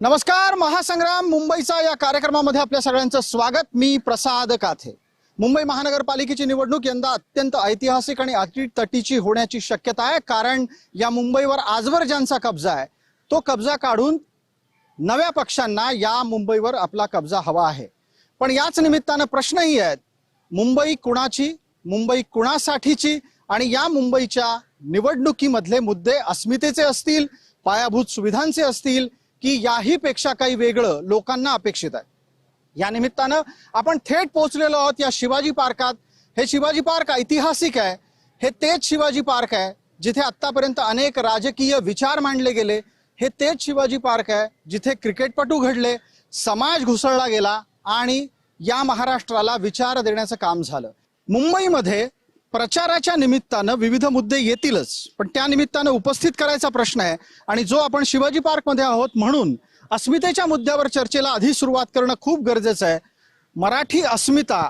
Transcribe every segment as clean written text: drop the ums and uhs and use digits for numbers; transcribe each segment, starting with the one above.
नमस्कार, महासंग्राम मुंबईचा या कार्यक्रमामध्ये आपल्या सगळ्यांचं स्वागत। मी प्रसाद काथे। मुंबई महानगरपालिकेची निवडणूक यंदा अत्यंत ऐतिहासिक आणि अटीतटीची होण्याची शक्यता आहे, कारण या मुंबईवर आजवर ज्यांचा कब्जा आहे तो कब्जा काढून नव्या पक्षांना या मुंबईवर आपला कब्जा हवा आहे। पण याच निमित्तानं प्रश्नही आहेत, मुंबई कुणाची, मुंबई कुणासाठीची, आणि या मुंबईच्या निवडणुकीमधले मुद्दे अस्मितेचे असतील, पायाभूत सुविधांचे असतील की याही पेक्षा काही वेगळं लोकांना अपेक्षित आहे। या निमित्तानं आपण थेट पोहोचलेलो आहोत या शिवाजी पार्कात। हे शिवाजी पार्क ऐतिहासिक आहे। हे तेच शिवाजी पार्क आहे जिथे आतापर्यंत अनेक राजकीय विचार मांडले गेले। हे तेच शिवाजी पार्क आहे जिथे क्रिकेटपटू घडले, समाज घुसळला गेला आणि या महाराष्ट्राला विचार देण्याचं काम झालं। मुंबईमध्ये प्रचाराच्या निमित्तानं विविध मुद्दे येतीलच, पण त्या निमित्तानं उपस्थित करायचा प्रश्न आहे आणि जो आपण शिवाजी पार्क मध्ये आहोत म्हणून अस्मितेच्या मुद्द्यावर चर्चेला आधी सुरुवात करणं खूप गरजेचं आहे। मराठी अस्मिता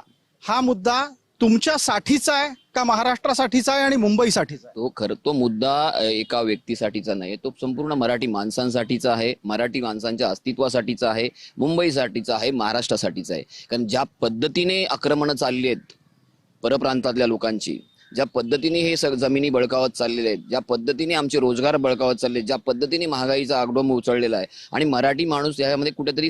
हा मुद्दा तुमच्यासाठीचा आहे का महाराष्ट्रासाठीचा आहे आणि मुंबईसाठीचा आहे? तो मुद्दा एका व्यक्तीसाठीचा नाही, तो संपूर्ण मराठी माणसांसाठीचा आहे, मराठी माणसांच्या अस्तित्वासाठीचा आहे, मुंबईसाठीचा आहे, महाराष्ट्रासाठीचा आहे। कारण ज्या पद्धतीने आक्रमणं चालली आहेत परप्रांतातल्या लोकांची, ज्या पद्धतीने हे जमिनी बळकावत चाललेले आहेत, ज्या पद्धतीने आमचे रोजगार बळकावत चालले, ज्या पद्धतीने महागाईचा आगडोंब उचललेला आहे आणि मराठी माणूस यामध्ये कुठेतरी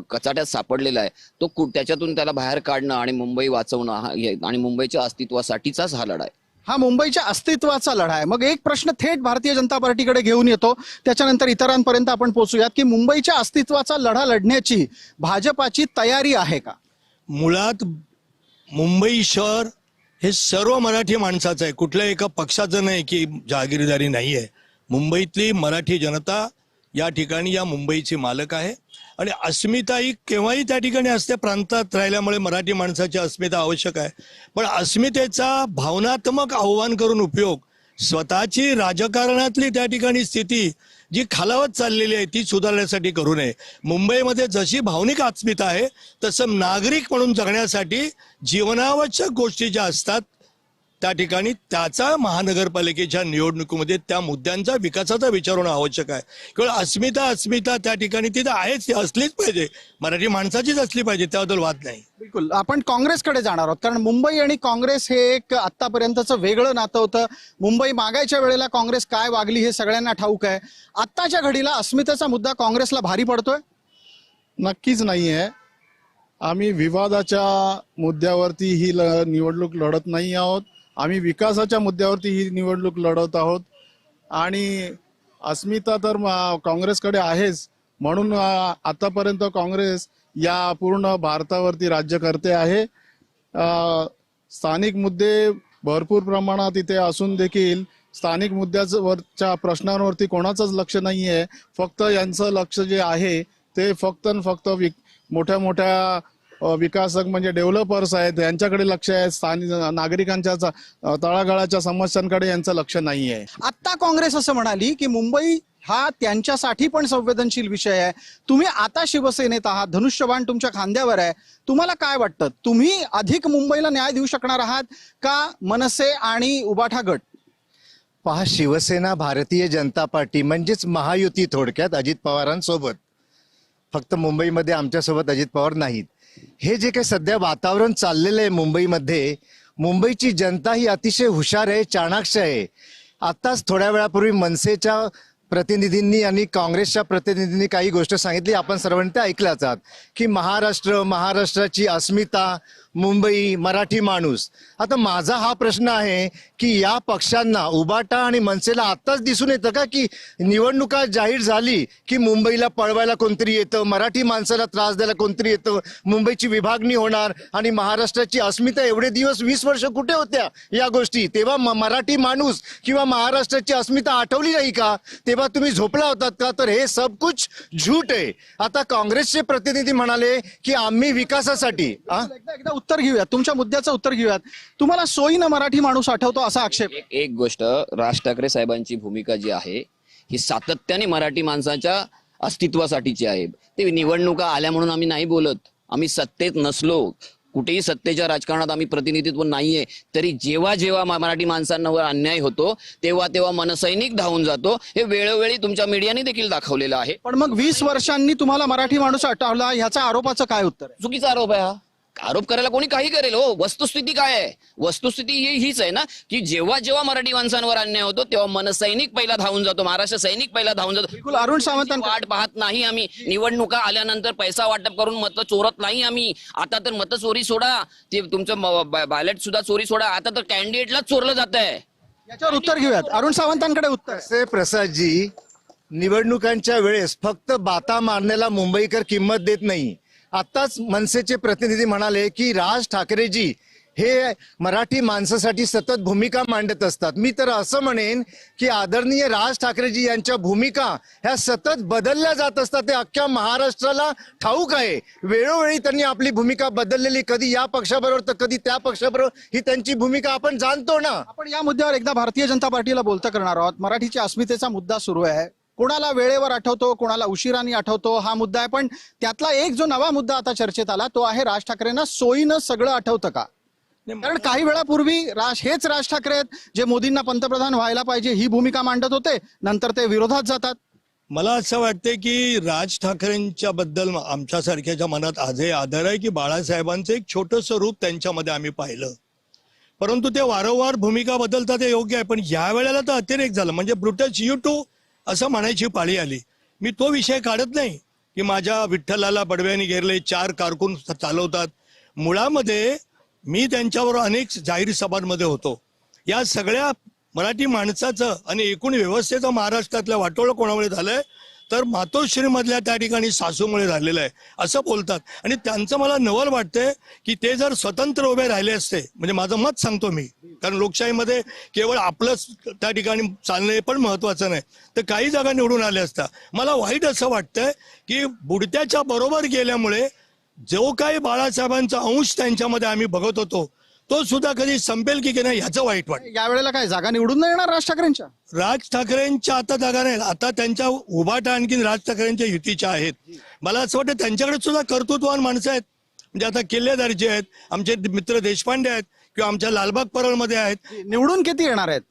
कचाट्यात सापडलेला आहे, तो त्याच्यातून त्याला बाहेर काढणं आणि मुंबई वाचवणं आणि मुंबईच्या अस्तित्वासाठीचाच हा लढा आहे। हा मुंबईच्या अस्तित्वाचा लढा आहे। मग एक प्रश्न थेट भारतीय जनता पार्टीकडे घेऊन येतो, त्याच्यानंतर इतरांपर्यंत आपण पोहोचूयात की मुंबईच्या अस्तित्वाचा लढा लढण्याची भाजपाची तयारी आहे का? मुळात मुंबई शहर हे सर्व मराठी माणसाचं आहे, कुठल्या एका पक्षाचं नाही की जहागीरदारी नाही आहे। मुंबईतली मराठी जनता या ठिकाणी या मुंबईची मालक आहे आणि अस्मिता ही केव्हाही त्या ठिकाणी असते। प्रांतात राहिल्यामुळे मराठी माणसाची अस्मिता आवश्यक आहे, पण अस्मितेचा भावनात्मक आव्हान करून उपयोग, स्वतःची राजकारणातली त्या ठिकाणी स्थिती जी खालावत चाललेली आहे ती सुधारण्यासाठी करू नये। मुंबईमध्ये जशी भावनिक अस्मिता आहे तसं नागरिक म्हणून जगण्यासाठी जीवनावश्यक गोष्टी ज्या असतात त्या ठिकाणी त्याचा महानगरपालिकेच्या निवडणुकीमध्ये त्या मुद्द्यांचा विकासाचा विचार होणं आवश्यक आहे। केवळ अस्मिता त्या ठिकाणी तिथं आहेच, ती असलीच पाहिजे, मराठी माणसाचीच असली पाहिजे, त्याबद्दल वाद नाही। बिलकुल। आपण काँग्रेसकडे जाणार आहोत, कारण मुंबई आणि काँग्रेस हे एक आतापर्यंतचं वेगळं नातं होतं। मुंबई मागायच्या वेळेला काँग्रेस काय वागली हे सगळ्यांना ठाऊक आहे। आत्ताच्या घडीला अस्मितेचा मुद्दा काँग्रेसला भारी पडतोय? नक्कीच नाही आहे। आम्ही विवादाच्या मुद्द्यावरती ही निवडणूक लढत नाही आहोत, आम्ही विकासाच्या मुद्द्यावरती ही निवडणूक लढत आहोत। आणि अस्मिता तर काँग्रेसकडे आहेच, म्हणून आतापर्यंत काँग्रेस या पूर्ण भारतावरती राज्य करते आहे। स्थानिक मुद्दे भरपूर प्रमाणात इथे असून देखील स्थानिक मुद्द्यावरच्या प्रश्नांवरती कोणाचंच लक्ष नाही आहे। फक्त यांचं लक्ष जे आहे ते फक्त मोठ्या मोठ्या विकासक म्हणजे डेव्हलपर्स आहेत यांच्याकडे लक्ष आहे, स्थानिक नागरिकांच्या तळागाळाच्या समस्यांकडे यांचं लक्ष नाही आहे। आता काँग्रेस असं म्हणाली की मुंबई हा त्यांच्यासाठी पण संवेदनशील विषय आहे। तुम्ही आता शिवसेनेत आहात, धनुष्यबाण तुमच्या खांद्यावर आहे, तुम्हाला काय वाटतं, तुम्ही अधिक मुंबईला न्याय देऊ शकणार आहात का मनसे आणि उबाठा गट? पहा, शिवसेना भारतीय जनता पार्टी म्हणजेच महायुती, थोडक्यात अजित पवारांसोबत, फक्त मुंबईमध्ये आमच्यासोबत अजित पवार नाहीत। हे जे काही सध्या वातावरण चाललेलं आहे मुंबईमध्ये, मुंबईची जनता ही अतिशय हुशार आहे, चाणाक्ष आहे। आताच थोड्या वेळापूर्वी मनसेच्या प्रतिनिधींनी आणि काँग्रेसच्या प्रतिनिधींनी काही गोष्ट सांगितली, आपण सर्वांनी त्या ऐकल्याच आहात की महाराष्ट्राची अस्मिता, मुंबई, मराठी माणूस। आता माझा हा प्रश्न आहे की या पक्षांना, उबाटा आणि मनसेला आत्ताच दिसून येतं का की निवडणुका जाहीर झाली की मुंबईला पळवायला कोणतरी येतं, मराठी माणसाला त्रास द्यायला कोणतरी येतं, मुंबईची विभागणी होणार आणि महाराष्ट्राची अस्मिता? एवढे दिवस 20 वर्ष कुठे होत्या या गोष्टी? तेव्हा मराठी माणूस किंवा महाराष्ट्राची अस्मिता आठवली नाही का? तेव्हा तुम्ही झोपला होतात का? तर हे सब कुछ झूट आहे। आता काँग्रेसचे प्रतिनिधी म्हणाले की आम्ही विकासासाठी एकदा उत्तर घेऊयात, तुमच्या मुद्द्याचं उत्तर घेऊयात। तुम्हाला सोयीनं मराठी माणूस आठवतो असा आक्षेप? एक गोष्ट, राज ठाकरे साहेबांची भूमिका जी आहे ही सातत्याने मराठी माणसाच्या अस्तित्वासाठीची आहे। ते निवडणुका आल्या म्हणून आम्ही नाही बोलत, आम्ही सत्तेत नसलो कुठेही सत्तेच्या राजकारणात आम्ही प्रतिनिधित्व नाहीये, तरी जेव्हा जेव्हा मराठी माणसांवर अन्याय होतो तेव्हा तेव्हा मनसैनिक धावून जातो. हे वेळोवेळी तुमच्या मीडियाने देखील दाखवलेलं आहे. पण मग 20 वर्षांनी तुम्हाला मराठी माणूस आठवला, ह्याचा आरोपाचं काय उत्तर आहे? चुकीचा आरोप आहे हा. आरोप करायला कोणी काही करेल हो. वस्तुस्थिती काय आहे? वस्तुस्थिती हीच आहे ना की जेव्हा जेव्हा मराठी माणसांवर अन्याय होतो तेव्हा मनसैनिक पहिला धावून जातो, महाराष्ट्र सैनिक पहिला धावून जातो. बिलकुल. अरुण सावंतांकडे वाट पाहत नाही आम्ही. निवडणुका आल्यानंतर पैसा वाटप करून मतं चोरत नाही आम्ही. आता तर मतं चोरी सोडा, ते तुमचं बॅलेट सुद्धा चोरी सोडा, आता तर कॅन्डिडेटलाच चोरलं जात आहे. याच्यावर उत्तर घेऊयात. अरुण सावंतांकडे उत्तर आहे. असे प्रसादजी, निवडणुकांच्या वेळेस फक्त बाता मारण्याला मुंबईकर किंमत देत नाही. आताच मनसेचे प्रतिनिधी म्हणाले की राज ठाकरेजी हे मराठी माणसासाठी सतत भूमिका मांडत असतात. मी तर असं म्हणेन की आदरणीय राज ठाकरेजी यांच्या भूमिका ह्या सतत बदलल्या जात असतात. ते अख्ख्या महाराष्ट्राला ठाऊक आहे. वेळोवेळी त्यांनी आपली भूमिका बदललेली, कधी या पक्षाबरोबर तर कधी त्या पक्षाबरोबर, ही त्यांची भूमिका आपण जाणतो ना. आपण या मुद्द्यावर एकदा भारतीय जनता पार्टीला बोलतं करणार आहोत. मराठीच्या अस्मितेचा मुद्दा सुरू आहे. कोणाला वेळेवर आठवतो, कोणाला उशिराने आठवतो, हा मुद्दा आहे. पण त्यातला एक जो नवा मुद्दा आता चर्चेत आला तो आहे राज ठाकरेंना सोयीनं सगळं आठवतं का? कारण काही वेळापूर्वी हेच राज ठाकरे आहेत जे मोदींना पंतप्रधान व्हायला पाहिजे ही भूमिका मांडत होते, नंतर ते विरोधात जातात. मला असं वाटतंय की राज ठाकरेंच्या बद्दल आमच्यासारख्याच्या मनात आजही आदर आहे की बाळासाहेबांचं एक छोटंसं रूप त्यांच्यामध्ये आम्ही पाहिलं. परंतु ते वारंवार भूमिका बदलतात हे योग्य आहे, पण या वेळेला तर अतिरेक झालं. म्हणजे ब्रुटच यू टू असं म्हणायची पाळी आली. मी तो विषय काढत नाही की माझ्या विठ्ठलाला बडव्याने घेरले, 4 कारकून चालवतात. मुळामध्ये मी त्यांच्याबरोबर अनेक जाहीर सभांमध्ये होतो. या सगळ्या मराठी माणसाचं आणि एकूण व्यवस्थेचं महाराष्ट्रातल्या वाटोळं कोणामुळे झालंय तर मातोश्री मधल्या त्या ठिकाणी सासूमुळे झालेलं आहे असं बोलतात. आणि त्यांचं मला नवल वाटतंय की ते जर स्वतंत्र उभे राहिले असते, म्हणजे माझं मत सांगतो मी, कारण लोकशाहीमध्ये केवळ आपलंच त्या ठिकाणी चालणं पण महत्वाचं नाही, तर काही जागा निवडून आल्या असता. मला वाईट असं वाटतंय की बुडत्याच्या बरोबर गेल्यामुळे जो काही बाळासाहेबांचा अंश त्यांच्यामध्ये आम्ही बघत होतो तो सुद्धा कधी संपेल की नाही ह्याचं वाईट वाटतं. या वेळेला काय जागा निवडून नाही येणार राज ठाकरेंच्या? राज ठाकरेंच्या आता जागा नाही, आता त्यांच्या उभाटा आणखीन राज ठाकरेंच्या युतीच्या आहेत. मला असं वाटतं त्यांच्याकडे सुद्धा कर्तृत्ववान माणसं आहेत. म्हणजे आता किल्लेदारचे आहेत, आमचे मित्र देशपांडे आहेत किंवा आमच्या लालबाग परळमध्ये आहेत. निवडून किती येणार आहेत?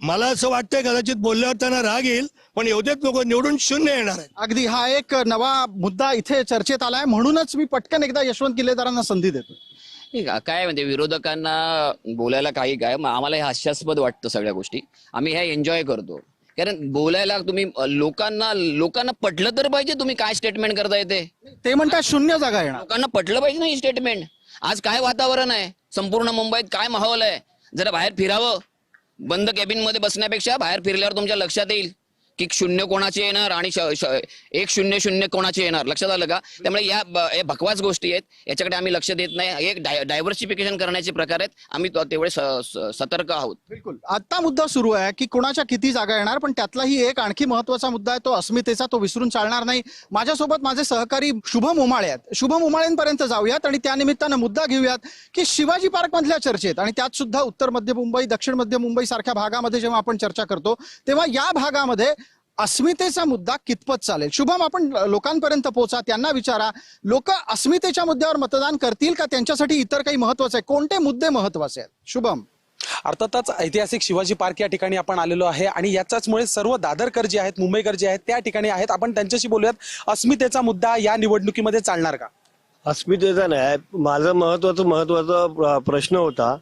मला असं वाटतंय कदाचित बोलल्यावर त्यांना राग येईल, पण एवढेच लोक निवडून 0 येणार आहेत. अगदी हा एक नवा मुद्दा इथे चर्चेत आलाय, म्हणूनच मी पटकन एकदा यशवंत किल्लेदारांना संधी देतो. काय म्हणजे विरोधकांना बोलायला काही काय, आम्हाला हे हास्यास्पद वाटतं सगळ्या गोष्टी. आम्ही हे एन्जॉय करतो, कारण बोलायला तुम्ही लोकांना पटलं तर पाहिजे. तुम्ही काय स्टेटमेंट करता येते ते म्हणतात 0 जागा येणार. लोकांना पटलं पाहिजे ना ही स्टेटमेंट. आज काय वातावरण आहे संपूर्ण मुंबईत, काय माहोल आहे. जरा बाहेर फिरावं, बंद कॅबिन मध्ये बसण्यापेक्षा बाहेर फिरल्यावर तुमच्या लक्षात येईल की 0 कोणाचे येणार आणि 1-0-0 कोणाचे येणार. लक्षात आलं का? त्यामुळे या भकवास गोष्टी आहेत, याच्याकडे आम्ही लक्ष देत नाही. एक डायव्हर्सिफिकेशन करण्याचे प्रकार आहेत, आम्ही तेवढे सतर्क आहोत. बिलकुल. आता मुद्दा सुरू आहे की कोणाच्या किती जागा येणार, पण त्यातलाही एक आणखी महत्वाचा मुद्दा आहे तो अस्मितेचा, तो विसरून चालणार नाही. माझ्यासोबत माझे सहकारी शुभम उमाळे आहेत. शुभम उमाळेंपर्यंत जाऊयात आणि त्यानिमित्तानं मुद्दा घेऊयात की शिवाजी पार्क मधल्या चर्चेत आणि त्यात सुद्धा उत्तर मध्य मुंबई, दक्षिण मध्य मुंबई सारख्या भागामध्ये जेव्हा आपण चर्चा करतो तेव्हा या भागामध्ये अस्मितेचा मुद्दा कितपत चालेल? शुभम, आपण लोकांपर्यंत पोहोचा, त्यांना विचारा, लोक अस्मितेच्या मुद्द्यावर मतदान करतील का त्यांच्यासाठी इतर काही महत्वाचं आहे? कोणते मुद्दे महत्वाचे आहेत? शुभम. अर्थातच ऐतिहासिक शिवाजी पार्क या ठिकाणी आपण आलेलो आहे आणि याच्याचमुळे सर्व दादरकर जे आहेत, मुंबईकर जे आहेत त्या ठिकाणी आहेत. आपण त्यांच्याशी बोलूयात. अस्मितेचा मुद्दा या निवडणुकीमध्ये चालणार का? अस्मितेचा नाही, माझा महत्वाचा प्रश्न होता,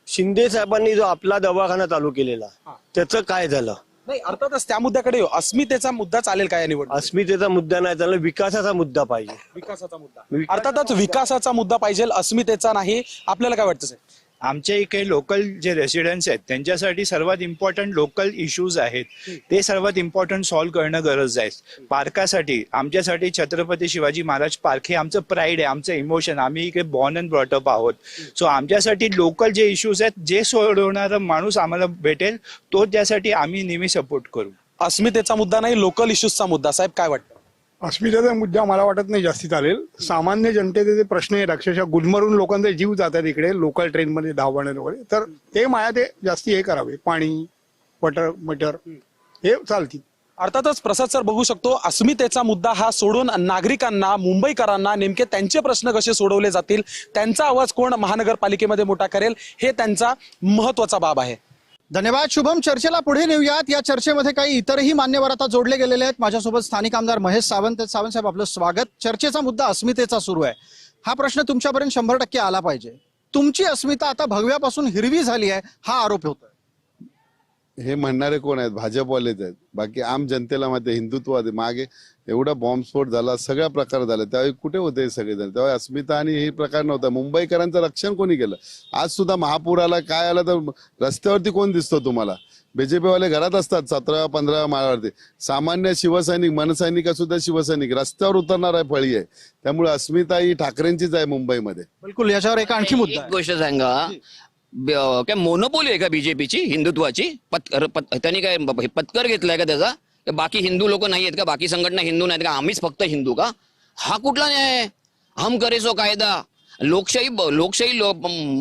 शिंदे साहेबांनी जो आपला दवाखाना चालू केलेला त्याचं काय झालं? नाही, अर्थातच त्या मुद्द्याकडे येऊ. अस्मितेचा मुद्दा चालेल का या निवडणूक? अस्मितेचा मुद्दा नाही चालला, विकासाचा मुद्दा पाहिजे. विकासाचा मुद्दा, अर्थातच विकासाचा मुद्दा पाहिजे, अस्मितेचा नाही. आपल्याला काय वाटतं साहेब? आमच्या इकडे लोकल जे रेसिडेंट्स आहेत त्यांच्यासाठी सर्वात इम्पॉर्टंट लोकल इश्यूज आहेत, ते सर्वात इम्पॉर्टंट सॉल्व्ह करणं गरज आहे. पार्कासाठी आमच्यासाठी छत्रपती शिवाजी महाराज पार्क हे आमचं प्राईड आहे, आमचं इमोशन. आम्ही इकडे बॉर्न अँड ब्रॉटअप आहोत. सो आमच्यासाठी लोकल जे इश्यूज आहेत, जे सोडवणारा माणूस आम्हाला भेटेल तो त्यासाठी आम्ही नेहमी सपोर्ट करू. अस्मितेचा मुद्दा नाही, लोकल इश्यूजचा मुद्दा. साहेब काय वाटतं? अस्मितेचा मुद्दा मला वाटत नाही जास्ती चालेल. सामान्य जनतेचे जे प्रश्न आहेत, अक्षरशः गुदमरून लोकांचे जीव जातात इकडे लोकल ट्रेनमध्ये धावणे वगैरे, तर ते माया ते जास्ती हे करावे. पाणी, वॉटर हे चालतील. अर्थातच प्रसाद सर बघू शकतो, अस्मितेचा मुद्दा हा सोडून नागरिकांना, मुंबईकरांना नेमके त्यांचे प्रश्न कसे सोडवले जातील, त्यांचा आवाज कोण महानगरपालिकेमध्ये मोठा करेल, हे त्यांचा महत्वाचा बाब आहे. धन्यवाद शुभम. चर्चेला पुढे नेऊयात. या चर्चेमध्ये काही इतरही मान्यवर आता जोडले गेलेले आहेत. माझ्यासोबत स्थानिक आमदार महेश सावंत. सावंत साहेब, आपलं स्वागत. चर्चेचा मुद्दा अस्मितेचा सुरू आहे. हा प्रश्न तुमच्यापर्यंत 100% आला पाहिजे. तुमची अस्मिता आता भगव्यापासून हिरवी झाली आहे, हा आरोप होतोय. हे म्हणणारे कोण आहेत? भाजपवालेच आहेत. बाकी आम जनतेला माहिती, हिंदुत्ववादी. मागे एवढा बॉम्बस्फोट झाला, सगळा प्रकार झाला, त्यावेळी कुठे होते सगळेजण? तेव्हा अस्मिता आणि हे प्रकार नव्हता. मुंबईकरांचं रक्षण कोणी केलं? आज सुद्धा महापूर आला, काय आला, तर रस्त्यावरती कोण दिसतो तुम्हाला? बीजेपीवाले घरात असतात 17-15 माळावरती. सामान्य शिवसैनिक, मनसैनिक सुद्धा शिवसैनिक रस्त्यावर उतरणार आहे, फळी आहे. त्यामुळे अस्मिता ही ठाकरेंचीच आहे मुंबईमध्ये. बिलकुल. याच्यावर एक आणखी मुद्दा एक आहे. गोष्ट सांगा, काय मोनोपोली आहे का बीजेपीची हिंदुत्वाची? त्यांनी काय पत्कर घेतलाय का त्याचा? बाकी हिंदू लोक नाही आहेत का? बाकी संघटना हिंदू नाहीत का? आम्हीच फक्त हिंदू का? हा कुठला न्याय आहे? हम करे सो कायदा. लोकशाही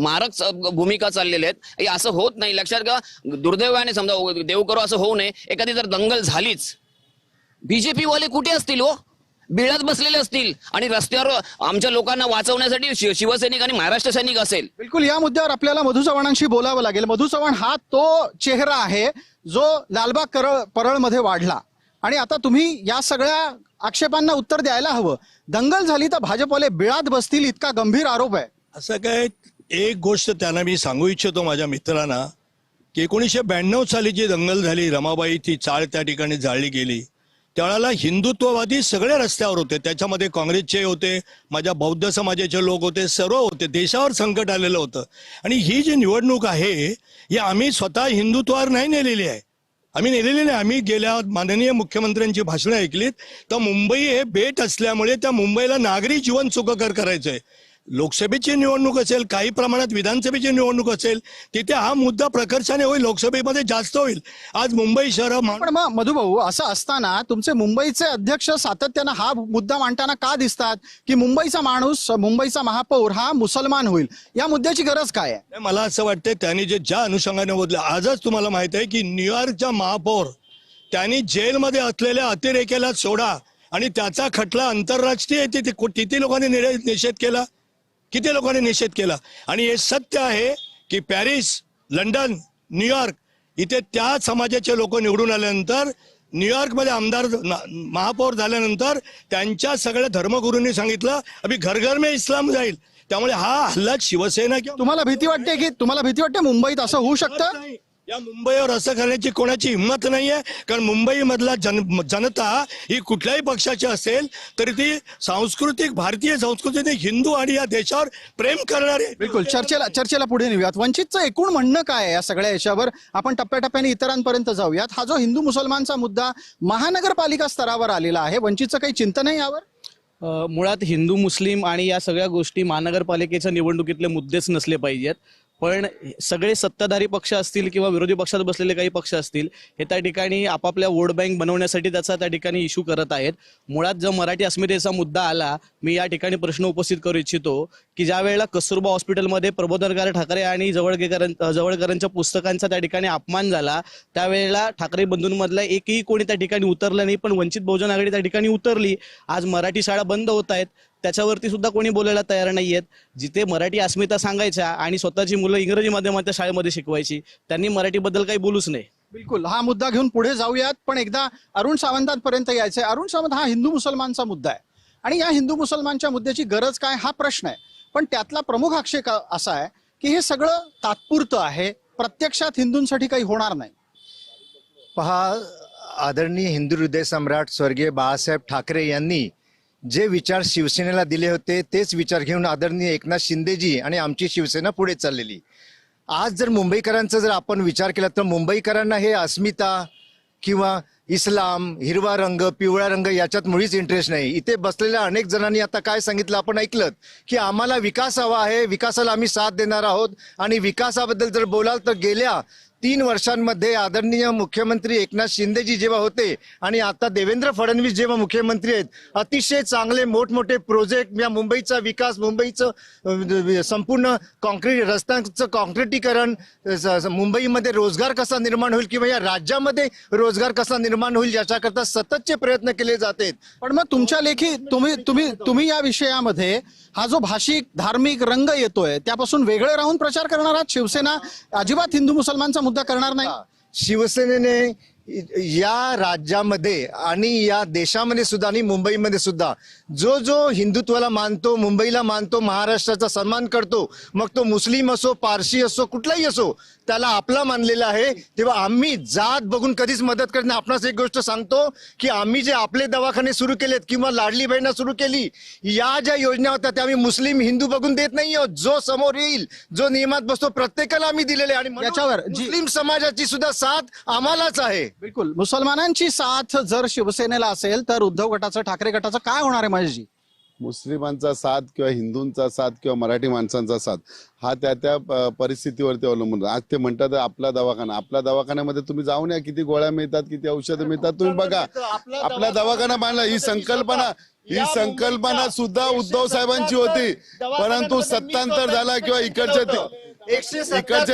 मारक भूमिका चाललेल्या आहेत. हे असं होत नाही, लक्षात घ्या. दुर्दैवाने समजा, देव करो असं होऊ नये, एखादी जर दंगल झालीच, बीजेपी वाले कुठे असतील हो? बिळात बसलेले असतील आणि रस्त्यावर आमच्या लोकांना वाचवण्यासाठी शिवसैनिक आणि महाराष्ट्र सैनिक असेल. बिलकुल. या मुद्द्यावर आपल्याला मधु चव्हाणांशी बोलावं लागेल. मधु चव्हाण हा तो चेहरा आहे जो लालबाग परळमध्ये वाढला, आणि आता तुम्ही या सगळ्या आक्षेपांना उत्तर द्यायला हवं. दंगल झाली तर भाजपवाले बिळात बसतील, इतका गंभीर आरोप आहे. असं काय? एक गोष्ट त्यांना मी सांगू इच्छितो माझ्या मित्रांना, की 1992 साली जी दंगल झाली, रमाबाई ती चाळ त्या ठिकाणी जाळली गेली, त्यावेळेला हिंदुत्ववादी सगळे रस्त्यावर होते. त्याच्यामध्ये काँग्रेसचे होते, माझ्या बौद्ध समाजाचे लोक होते, सर्व होते. देशावर संकट आलेलं होतं. आणि ही जी निवडणूक आहे, ही आम्ही स्वतः हिंदुत्वावर नाही नेलेली आहे. आम्ही नेलेली नाही. आम्ही गेल्या माननीय मुख्यमंत्र्यांची भाषणं ऐकलीत, तर मुंबई हे बेट असल्यामुळे त्या मुंबईला नागरी जीवन सुखकर करायचंय. लोकसभेची निवडणूक असेल, काही प्रमाणात विधानसभेची निवडणूक असेल, तिथे हा मुद्दा प्रकर्षाने होईल, लोकसभेमध्ये जास्त होईल. आज मुंबई शहर. पण मग मधुभाऊ, असं असताना तुमचे मुंबईचे अध्यक्ष सातत्यानं हा मुद्दा मांडताना का दिसतात की मुंबईचा माणूस, मुंबईचा महापौर हा मुसलमान होईल? या मुद्द्याची गरज काय आहे? मला असं वाटतं त्यांनी ज्या अनुषंगाने बोललं, आजच तुम्हाला माहित आहे की न्यूयॉर्कचा महापौर त्यांनी जेलमध्ये असलेल्या अतिरेक्याला सोडा, आणि त्याचा खटला आंतरराष्ट्रीय किती लोकांनी निषेध केला, किती लोकांनी निषेध केला. आणि हे सत्य आहे की पॅरिस, लंडन, न्यूयॉर्क इथे त्या समाजाचे लोक निवडून आल्यानंतर, न्यूयॉर्कमध्ये आमदार महापौर झाल्यानंतर त्यांच्या सगळ्या धर्मगुरूंनी सांगितलं अभि घर घर में इस्लाम जाईल. त्यामुळे हा हल्ला शिवसेना किंवा तुम्हाला भीती वाटते मुंबईत असं होऊ शकतं? या मुंबईवर असं करण्याची कोणाची हिंमत नाहीये. कारण मुंबईमधला जनता ही कुठल्याही पक्षाची असेल तरी ती सांस्कृतिक, भारतीय संस्कृती, हिंदू आणि या देशावर प्रेम करणारे. बिलकुल. चर्चेला पुढे नेऊयात. वंचितचं एकूण म्हणणं काय आहे या सगळ्या याच्यावर? आपण टप्प्याटप्प्याने इतरांपर्यंत जाऊयात. हा जो हिंदू मुसलमानचा मुद्दा महानगरपालिका स्तरावर आलेला आहे, वंचितचं काही चिंतन आहे यावर? मुळात हिंदू मुस्लिम आणि या सगळ्या गोष्टी महानगरपालिकेच्या निवडणुकीतले मुद्देच नसले पाहिजेत. पण सगळे सत्ताधारी पक्ष असतील किंवा विरोधी पक्षात बसलेले काही पक्ष असतील, हे त्या ठिकाणी आपापल्या वोट बँक बनवण्यासाठी त्याचा त्या ठिकाणी इश्यू करत आहेत. मुळात जो मराठी अस्मितेचा मुद्दा आला, मी या ठिकाणी प्रश्न उपस्थित करू इच्छितो की ज्या वेळेला कस्तुरबा हॉस्पिटलमध्ये प्रबोधनकार ठाकरे आणि जवळकरांच्या पुस्तकांचा त्या ठिकाणी अपमान झाला, त्यावेळेला ठाकरे बंधूंमधला एकही कोणी त्या ठिकाणी उतरलं नाही, पण वंचित बहुजन आघाडी त्या ठिकाणी उतरली. आज मराठी शाळा बंद होत आहेत, त्याच्यावरती सुद्धा कोणी बोलायला तयार नाहीयेत. जिथे मराठी अस्मिता सांगायच्या आणि स्वतःची मुलं इंग्रजी माध्यमाच्या शाळेमध्ये शिकवायची, त्यांनी मराठीबद्दल काही बोलूच नाही. बिलकुल. हा मुद्दा घेऊन पुढे जाऊयात, पण एकदा अरुण सावंतांपर्यंत यायचंय. अरुण सावंत, हा हिंदू मुसलमानचा मुद्दा आहे, आणि या हिंदू मुसलमानच्या मुद्द्याची गरज काय हा प्रश्न आहे. पण त्यातला प्रमुख आक्षेप असा आहे की हे सगळं तात्पुरतं आहे, प्रत्यक्षात हिंदूंसाठी काही होणार नाही. पहा, आदरणीय हिंदू हृदय सम्राट स्वर्गीय बाळासाहेब ठाकरे यांनी जे विचार शिवसेनेला दिले होते, तेच विचार घेऊन आदरणीय एकनाथ शिंदेजी आणि आमची शिवसेना पुढे चाललेली. आज जर मुंबईकरांचा जर आपण विचार केला तर मुंबईकरांना हे अस्मिता किंवा इस्लाम, हिरवा रंग, पिवळा रंग याच्यात मुळीच इंटरेस्ट नाही. इथे बसलेल्या अनेक जणांनी आता काय सांगितलं आपण ऐकलं की आम्हाला विकास हवा आहे, विकासाला आम्ही साथ देणार आहोत. आणि विकासाबद्दल जर बोलाल तर गेल्या 3 वर्षांमध्ये आदरणीय मुख्यमंत्री एकनाथ शिंदेजी जेव्हा होते आणि आता देवेंद्र फडणवीस जेव्हा मुख्यमंत्री आहेत, अतिशय चांगले मोठमोठे प्रोजेक्ट, या मुंबईचा विकास, मुंबईचं संपूर्ण कॉन्क्रीट रस्त्यांचं कॉन्क्रिटीकरण, मुंबईमध्ये रोजगार कसा निर्माण होईल किंवा या राज्यामध्ये रोजगार कसा निर्माण होईल याच्याकरता सततचे प्रयत्न केले जातात. पण मग तुमच्या लेखी तुम्ही या विषयामध्ये हा जो भाषिक धार्मिक रंग येतोय त्यापासून वेगळे राहून प्रचार करणार आहात. शिवसेना अजिबात हिंदू मुसलमानचा मुद्दा करणार नाही. शिवसेनेने या राज्यामध्ये आणि या देशामध्ये सुद्धा आणि मुंबईमध्ये सुद्धा जो जो हिंदुत्वाला मानतो, मुंबईला मानतो, महाराष्ट्राचा सन्मान करतो, मग तो मुस्लिम असो, पारशी असो, कुठलाही असो, त्याला आपला मानलेला आहे. तेव्हा आम्ही जात बघून कधीच मदत करत नाही. आपणास एक गोष्ट सांगतो की आम्ही जे आपले दवाखाने सुरू केलेत किंवा लाडली बहिणा सुरू केली, या ज्या योजना होत्या त्या आम्ही मुस्लिम हिंदू बघून देत नाही आहोत. जो समोर येईल, जो नियमात बसतो, प्रत्येकाला आम्ही दिलेले आहे. आणि याच्यावर मुस्लिम समाजाची सुद्धा साथ आम्हालाच आहे. बिलकुल. मुसलमानांची साथ जर शिवसेनेला असेल तर उद्धव गटाचं, ठाकरे गटाचं काय होणार आहे महेशजी? मुस्लिमांचा साथ किंवा हिंदूंचा साथ किंवा मराठी माणसांचा साथ हा त्या परिस्थितीवरती अवलंबून. आज ते म्हणतात आपला दवाखाना, आपल्या दवाखान्यामध्ये तुम्ही जाऊन या, किती गोळ्या मिळतात, किती औषधं मिळतात, तुम्ही बघा. आपला दवाखाना बांधला, ही संकल्पना सुद्धा उद्धव साहेबांची होती, परंतु सत्तांतर झाला किंवा इकडचे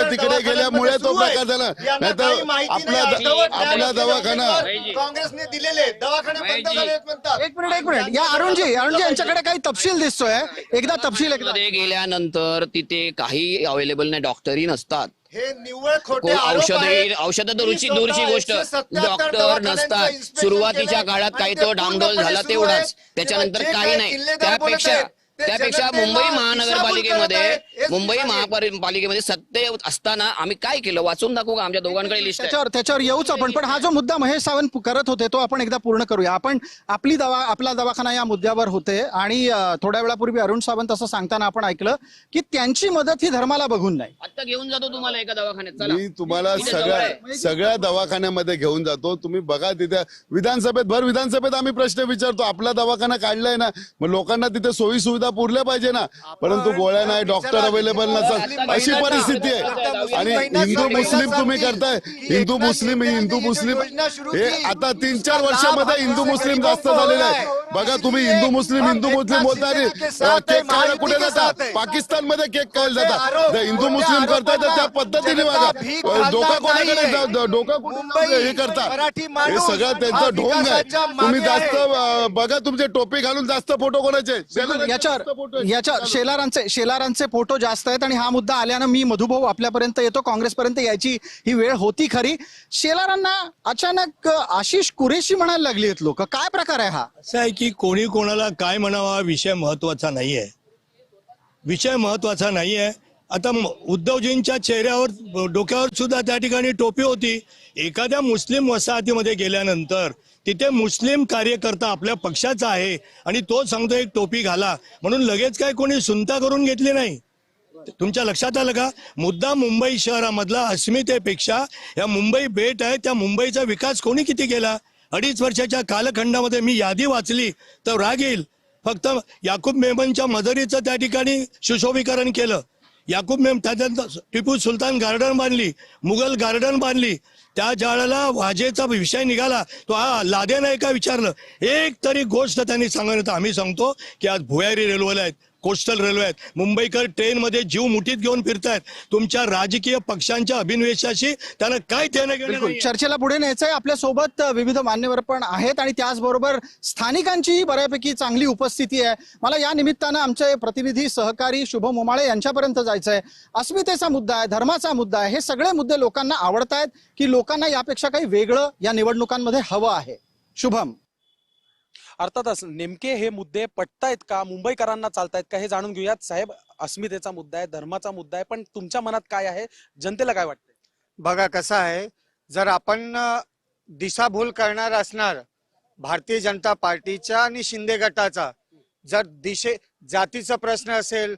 तिकडे गेल्यामुळे तो प्रकार झाला. नाहीतर आपला दवाखाना काँग्रेसने दिलेले दवाखाने बंद झाले म्हणतात. एक मिनिट या अरुणजी यांच्याकडे काही तपशील दिसतोय. एकदा तपशील मध्ये गेल्यानंतर तिथे काही अवेलेबल नाही, डॉक्टरही नसतात, हे निव्वळ खोटे आरोप आहेत. औषध दूरची गोष्ट, डॉक्टर नसतात. सुरुवातीच्या काळात काही तो डामडोल झाला तेवढाच, त्याच्यानंतर काही नाही. त्यापेक्षा मुंबई महापालिकेमध्ये सत्य असताना आम्ही काय केलं वाचून दाखवू का? आमच्या दोघांकडे लिस्ट आहे. त्याच्यावर येऊच आपण. पण हा जो मुद्दा महेश सावंत करत होते तो आपण एकदा पूर्ण करूया. आपण आपला दवाखाना या मुद्द्यावर होते आणि थोड्या वेळापूर्वी अरुण सावंत असं सांगताना आपण ऐकलं की त्यांची मदत ही धर्माला बघून नाही. आता घेऊन जातो तुम्हाला एका दवाखान्यात, चला. मी तुम्हाला सगळ्या दवाखान्यामध्ये घेऊन जातो. तुम्ही बघा तिथे विधानसभेत आम्ही प्रश्न विचारतो. आपला दवाखाना काढलाय ना, मग लोकांना तिथे सोयी सुविधा पुरल्या पाहिजे ना, परंतु गोळ्या नाही, डॉक्टर अवेलेबल नसतात, अशी परिस्थिती आहे. आणि हिंदू मुस्लिम तुम्ही करताय, हिंदू मुस्लिम हे आता 3-4 वर्षामध्ये हिंदू मुस्लिम जास्त झालेले आहे. बघा तुम्ही हिंदू मुस्लिम बोलता, केक खायला कुठे जातात? पाकिस्तानमध्ये केक खायला जातात. हिंदू मुस्लिम करताय तर त्या पद्धतीने बघा. डोका कोणाकडे हे करता, हे सगळं त्यांचा ढोंग आहे. तुम्ही जास्त बघा, तुमचे टोपी घालून जास्त फोटो कोणाचे? याच्या शेलारांचे फोटो जास्त आहेत. आणि हा मुद्दा आल्यानं मी मधुभाऊ आपल्यापर्यंत येतो. काँग्रेसपर्यंत यायची ही वेळ होती खरी. शेलारांना अचानक आशिष कुरेशी म्हणायला लागली आहेत लोक. काय प्रकार आहे हा? असं आहे की कोणी कोणाला काय म्हणावा विषय महत्वाचा नाहीये. आता उद्धवजींच्या चेहऱ्यावर, डोक्यावर सुद्धा त्या ठिकाणी टोपी होती. एखाद्या मुस्लिम वसाहतीमध्ये गेल्यानंतर तिथे मुस्लिम कार्यकर्ता आपल्या पक्षाचा आहे आणि तो सांगतो एक टोपी घाला, म्हणून लगेच काय कोणी सुनता करून घेतली नाही. तुमच्या लक्षात आलं का? मुद्दा मुंबई शहरामधला अस्मितेपेक्षा या मुंबई बेट आहे, त्या मुंबईचा विकास कोणी किती केला? 2.5 वर्षाच्या कालखंडामध्ये मी यादी वाचली तर राग येईल. फक्त याकूब मेमनच्या मदरीचं त्या ठिकाणी सुशोभीकरण केलं. याकूब मेमन, त्याच्यानंतर टिपू सुलतान गार्डन बांधली, मुघल गार्डन बांधली. त्या ज्यावेळेला वाजेचा विषय निघाला तो लादे नाही का विचारलं, एक तरी गोष्ट त्यांनी सांगितलं. आम्ही सांगतो की आज भुयारी रेल्वेला आहेत, कोस्टल रेल्वे आहेत, मुंबईकर ट्रेनमध्ये जीव मुठीत घेऊन फिरतायत. तुमच्या राजकीय पक्षांच्या अभिनिवेशाशी त्यांना काय देणं घेणं नाही. चर्चेला पुढे न्यायचंय. आपल्या सोबत विविध मान्यवर पण आहेत आणि त्याचबरोबर स्थानिकांची बऱ्यापैकी चांगली उपस्थिती आहे. मला या निमित्तानं आमचे प्रतिनिधी सहकारी शुभम उमाळे यांच्यापर्यंत जायचंय. अस्मितेचा मुद्दा आहे, धर्माचा मुद्दा आहे, हे सगळे मुद्दे लोकांना आवडतायत की लोकांना यापेक्षा काही वेगळं या निवडणुकांमध्ये हवं आहे? शुभम, अर्थातच नेमके हे मुद्दे पटतायत का, मुंबईकरांना चालतायत का, हे जाणून घेऊयात. साहेब, अस्मितेचा मुद्दा आहे, धर्माचा मुद्दा आहे, पण तुमच्या मनात काय आहे, जनतेला काय वाटतंय? बघा कसं आहे, जर आपण दिशाभूल करणार असणार भारतीय जनता पार्टीच्या आणि शिंदे गटाचा, जर जातीचा प्रश्न असेल,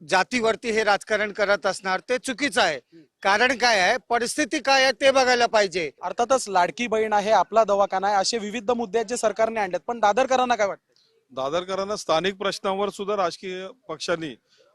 जातीवरती हे राजकारण करत असणार, ते चुकीचं आहे. कारण काय आहे, परिस्थिती काय आहे ते बघायला पाहिजे. अर्थातच लाडकी बहीण आहे, आपला दवाखाना आहे, असे विविध मुद्दे आहेत जे सरकारने आणलेत. पण दादरकरांना काय वाटतं? दादरकरांना स्थानिक प्रश्नांवर सुद्धा राजकीय पक्षांनी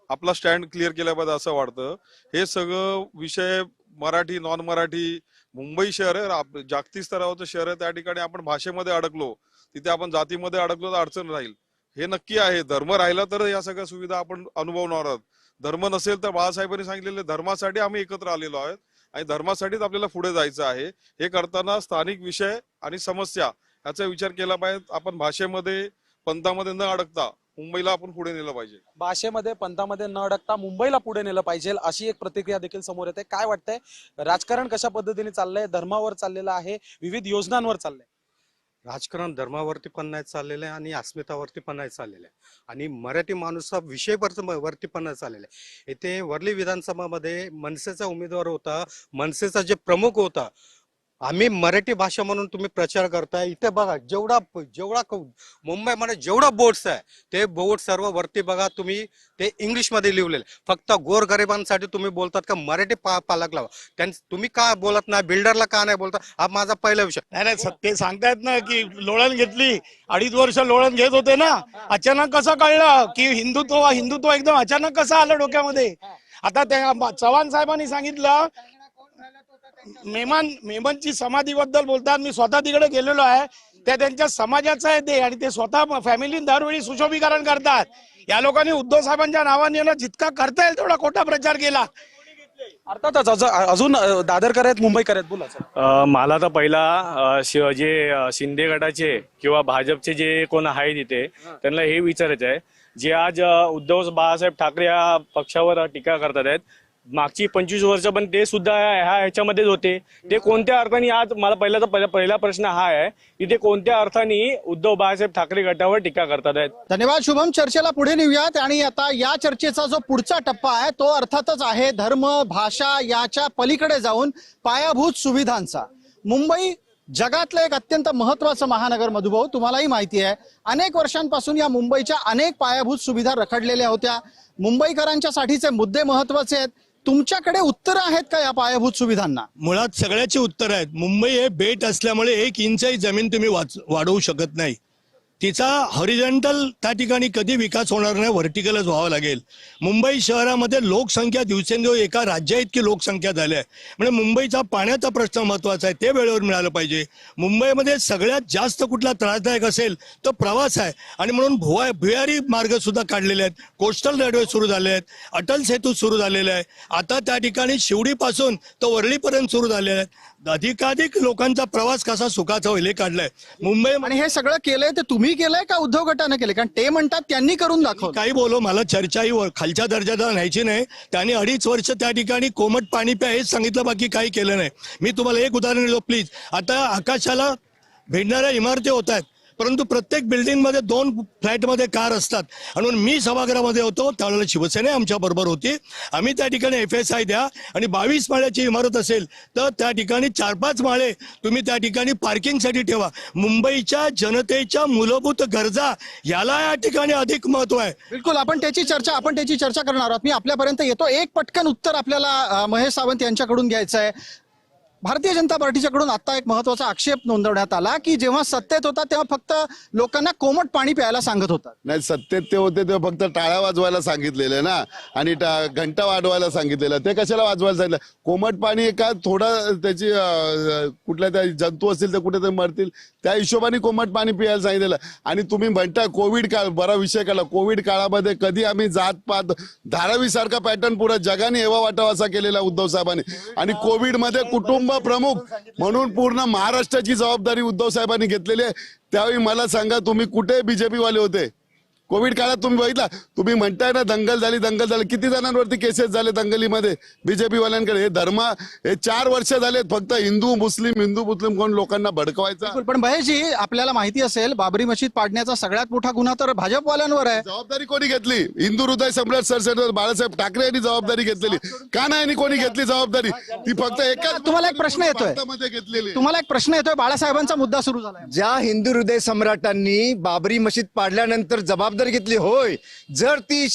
आपला स्टँड क्लिअर केला पाहिजे असं वाटतं. हे सगळं विषय मराठी नॉन मराठी मुंबई शहर आहे, जागतिक स्तरावरचं शहर आहे. त्या ठिकाणी आपण भाषेमध्ये अडकलो, तिथे आपण जातीमध्ये अडकलो तर अडचण राहील. हे नक्की आहे. धर्म राहिला तर या सगळ्या सुविधा आपण अनुभवणार आहोत. धर्म नसेल तर बाळासाहेबांनी सांगितलेले धर्मासाठी आम्ही एकत्र आलेलो आहोत आणि धर्मासाठीच आपल्याला पुढे जायचं आहे. हे करताना स्थानिक विषय आणि समस्या याचा विचार केला पाहिजे. आपण भाषेमध्ये पंथामध्ये न अडकता मुंबईला आपण पुढे नेलं पाहिजे. भाषेमध्ये पंथामध्ये न अडकता मुंबईला पुढे नेलं पाहिजे अशी एक प्रतिक्रिया देखील समोर येते. काय वाटतंय, राजकारण कशा पद्धतीने चाललंय? धर्मावर चाललेलं आहे, विविध योजनांवर चाललंय. राजकारण धर्मावरती पण नाही चाललेलं आहे आणि अस्मितावरती पण नाही चाललेलं आहे आणि मराठी माणूस हा वरती पण नाही चाललेला आहे. इथे वर्ली विधानसभामध्ये मनसेचा उमेदवार होता, मनसेचा जे प्रमुख होता, आम्ही मराठी भाषा म्हणून तुम्ही प्रचार करताय. इथे बघा जेवढा मुंबईमध्ये जेवढा बोर्ड्स आहे ते बोर्ड सर्व वरती बघा तुम्ही ते इंग्लिश मध्ये लिहिलेले. फक्त गोरगरिबांसाठी तुम्ही बोलतात का मराठी पालक लावा? तुम्ही का बोलत नाही? बिल्डरला का नाही बोलता? हा माझा पहिला विषय. नाही ते सांगतायत ना की लोळण घेतली, 2.5 वर्ष लोळण घेत होते ना, अचानक कसं कळलं की हिंदुत्व एकदम अचानक कसं आलं डोक्यामध्ये? आता त्या चव्हाण साहेबांनी सांगितलं मेमनची समाधीबद्दल बोलतात. मी स्वतः तिकडे गेलेलो आहे. त्या त्यांच्या समाजाचं आहे ते आणि ते स्वतः फॅमिली दरवेळी सुशोभीकरण करतात. या लोकांनी उद्धव साहेबांच्या नावाने जितका करता येईल तेवढा खोटा प्रचार केला. अर्थातच अजून दादरकर आहेत, मुंबईकर आहेत. बोला. मला तर पहिला जे शिंदे गटाचे किंवा भाजपचे जे कोण आहेत तिथे त्यांना हे विचारायचं आहे, जे आज उद्धव बाळासाहेब ठाकरे या पक्षावर टीका करतात आहेत, मागची 25 वर्ष पण ते सुद्धा ह्याच्यामध्येच होते. ते कोणत्या अर्थाने, आज मला पहिला प्रश्न हा आहे की ते कोणत्या अर्थाने उद्धव बाळासाहेब ठाकरे गटावर टीका करतात आहेत? धन्यवाद शुभम. चर्चेला पुढे नेऊयात आणि आता या चर्चेचा जो पुढचा टप्पा आहे तो अर्थातच आहे धर्म भाषा याच्या पलीकडे जाऊन पायाभूत सुविधांचा. मुंबई जगातलं एक अत्यंत महत्वाचं महानगर मधुभाऊ, तुम्हालाही माहिती आहे. अनेक वर्षांपासून या मुंबईच्या अनेक पायाभूत सुविधा रखडलेल्या होत्या. मुंबईकरांच्या साठीचे मुद्दे महत्वाचे आहेत. तुमच्याकडे उत्तर आहेत का या पायाभूत सुविधांना? मुळात सगळ्याची उत्तर आहेत. मुंबई हे बेट असल्यामुळे 1 इंचही जमीन तुम्ही वाढवू शकत नाही. तिचा हॉरिझॉन्टल त्या ठिकाणी कधी विकास होणार नाही, व्हर्टिकलच व्हावं लागेल. मुंबई शहरामध्ये लोकसंख्या दिवसेंदिवस एका राज्या इतकी लोकसंख्या झाली आहे. म्हणजे मुंबईचा पाण्याचा प्रश्न महत्वाचा आहे, ते वेळेवर मिळालं पाहिजे. मुंबईमध्ये सगळ्यात जास्त कुठला त्रासदायक असेल तर प्रवास आहे आणि म्हणून भुयारी मार्ग सुद्धा काढलेले आहेत. कोस्टल रेल्वे सुरू झाले आहेत, अटल सेतू सुरू झालेले आहे. आता त्या ठिकाणी शिवडीपासून तर वरळीपर्यंत सुरू झालेले आहेत. अधिकाधिक लोकांचा प्रवास कसा सुखाचा होईल हे काढलाय मुंबई. आणि हे सगळं केलंय ते तुम्ही केलंय का उद्धव गटाने केलंय? कारण ते म्हणतात त्यांनी करून दाखवलं. काही बोलो, मला चर्चाही खालच्या दर्जाला न्यायची नाही. त्यांनी 2.5 वर्ष त्या ठिकाणी कोमट पाणी प्या हेच सांगितलं, बाकी काही केलं नाही. मी तुम्हाला एक उदाहरण देतो प्लीज. आता आकाशाला भेटणाऱ्या इमारती होत आहेत, परंतु प्रत्येक बिल्डिंग मध्ये 2 फ्लॅटमध्ये कार असतात. आणि म्हणून मी सभागृहामध्ये होतो त्यावेळेला शिवसेना आमच्या बरोबर होती. आम्ही त्या ठिकाणी FSI द्या आणि 22 माळ्याची इमारत असेल तर त्या ठिकाणी 4-5 माळे तुम्ही त्या ठिकाणी पार्किंगसाठी ठेवा. मुंबईच्या जनतेच्या मूलभूत गरजा याला या ठिकाणी अधिक महत्व आहे. बिलकुल, आपण त्याची चर्चा करणार आहोत. मी आपल्यापर्यंत येतो. एक पटकन उत्तर आपल्याला महेश सावंत यांच्याकडून घ्यायचं आहे. भारतीय जनता पार्टीच्याकडून आता एक महत्वाचा आक्षेप नोंदवण्यात आला की जेव्हा सत्तेत होता तेव्हा फक्त लोकांना कोमट पाणी प्यायला सांगत होता. नाही, सत्तेत ते होते तेव्हा फक्त टाळ्या वाजवायला सांगितलेले ना आणि घंटा वाजवायला सांगितलेलं. ते कशाला वाजवायला सांगितलं? कोमट पाणी का थोडं त्याची कुठल्या त्या जंतू असतील तर कुठे तरी मरतील त्या हिशोबाने कोमट पाणी प्यायला सांगितलेलं. आणि तुम्ही म्हणता कोविड काळ, बरा विषय काढला. कोविड काळामध्ये कधी आम्ही जातपात धारावी सारखा पॅटर्न पुरा जगाने हेवा वाटावा असा केलेला उद्धव साहेबांनी. आणि कोविड मध्ये कुटुंब प्रमुख म्हणून पूर्ण महाराष्ट्राची जबाबदारी उद्धव साहेबांनी घेतलेली आहे. त्यावेळी मला सांगा तुम्ही कुठे बीजेपी वाले होते? कोविड काळात तुम्ही बघितला, तुम्ही म्हणताय ना दंगल झाली. किती जणांवरती केसेस झाले दंगलीमध्ये बीजेपी वाल्यांकडे? हे धर्म हे 4 वर्ष झाले फक्त हिंदू मुस्लिम कोण लोकांना भडकवायचा. पण महेशजी, आपल्याला माहिती असेल बाबरी मशीद पाडण्याचा सगळ्यात मोठा गुन्हा तर भाजपवाल्यांवर आहे. जबाबदारी कोणी घेतली? हिंदू हृदय सम्राट सरसेनापती बाळासाहेब ठाकरे यांनी जबाबदारी घेतलेली. का नाही कोणी घेतली जबाबदारी? ती फक्त एकाच. तुम्हाला एक प्रश्न येतोय, बाळासाहेबांचा मुद्दा सुरू झाला. ज्या हिंदू हृदय सम्राटांनी बाबरी मशीद पाडल्यानंतर जबाबदारी घेतली, होय, जर ती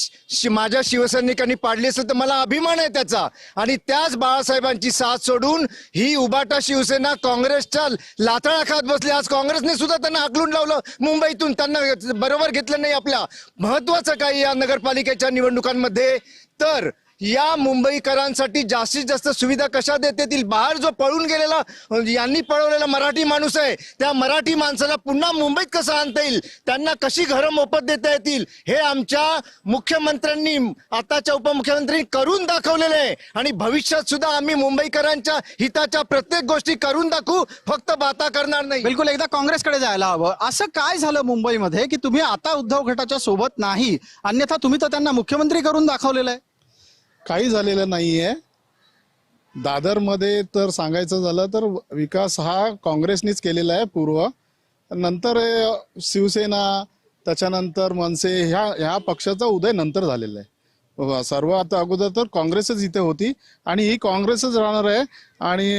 माझ्या शिवसैनिकांनी पाडली असेल तर मला अभिमान आहे त्याचा. आणि त्याच बाळासाहेबांची साथ सोडून ही उबाटा शिवसेना काँग्रेसच्या लाथाळा खात बसली. आज काँग्रेसने सुद्धा त्यांना हाकलून लावलं मुंबईतून, त्यांना बरोबर घेतलं नाही. आपल्या महत्वाचं काही या नगरपालिकेच्या निवडणुकांमध्ये तर या मुंबईकरांसाठी जास्तीत जास्त सुविधा कशा देता येतील? बाहेर जो पळून गेलेला, यांनी पळवलेला मराठी माणूस आहे, त्या मराठी माणसाला पुन्हा मुंबईत कसं आणता येईल, त्यांना कशी घरं मोफत देता येतील, हे आमच्या मुख्यमंत्र्यांनी, आताच्या उपमुख्यमंत्र्यांनी करून दाखवलेलं आहे. आणि भविष्यात सुद्धा आम्ही मुंबईकरांच्या हिताच्या प्रत्येक गोष्टी करून दाखवू, फक्त बाता करणार नाही. बिलकुल, एकदा काँग्रेसकडे जायला हवं. असं काय झालं मुंबईमध्ये की तुम्ही आता उद्धव गटाच्या सोबत नाही, अन्यथा तुम्ही तर त्यांना मुख्यमंत्री करून दाखवलेलं आहे? काही झालेलं नाहीये. दादरमध्ये तर सांगायचं झालं तर विकास हा काँग्रेसनीच केलेला आहे पूर्व. नंतर शिवसेना, त्याच्यानंतर मनसे, ह्या पक्षाचा उदय नंतर झालेला आहे. सर्व आता अगोदर तर काँग्रेसच इथे होती आणि ही काँग्रेसच राहणार आहे आणि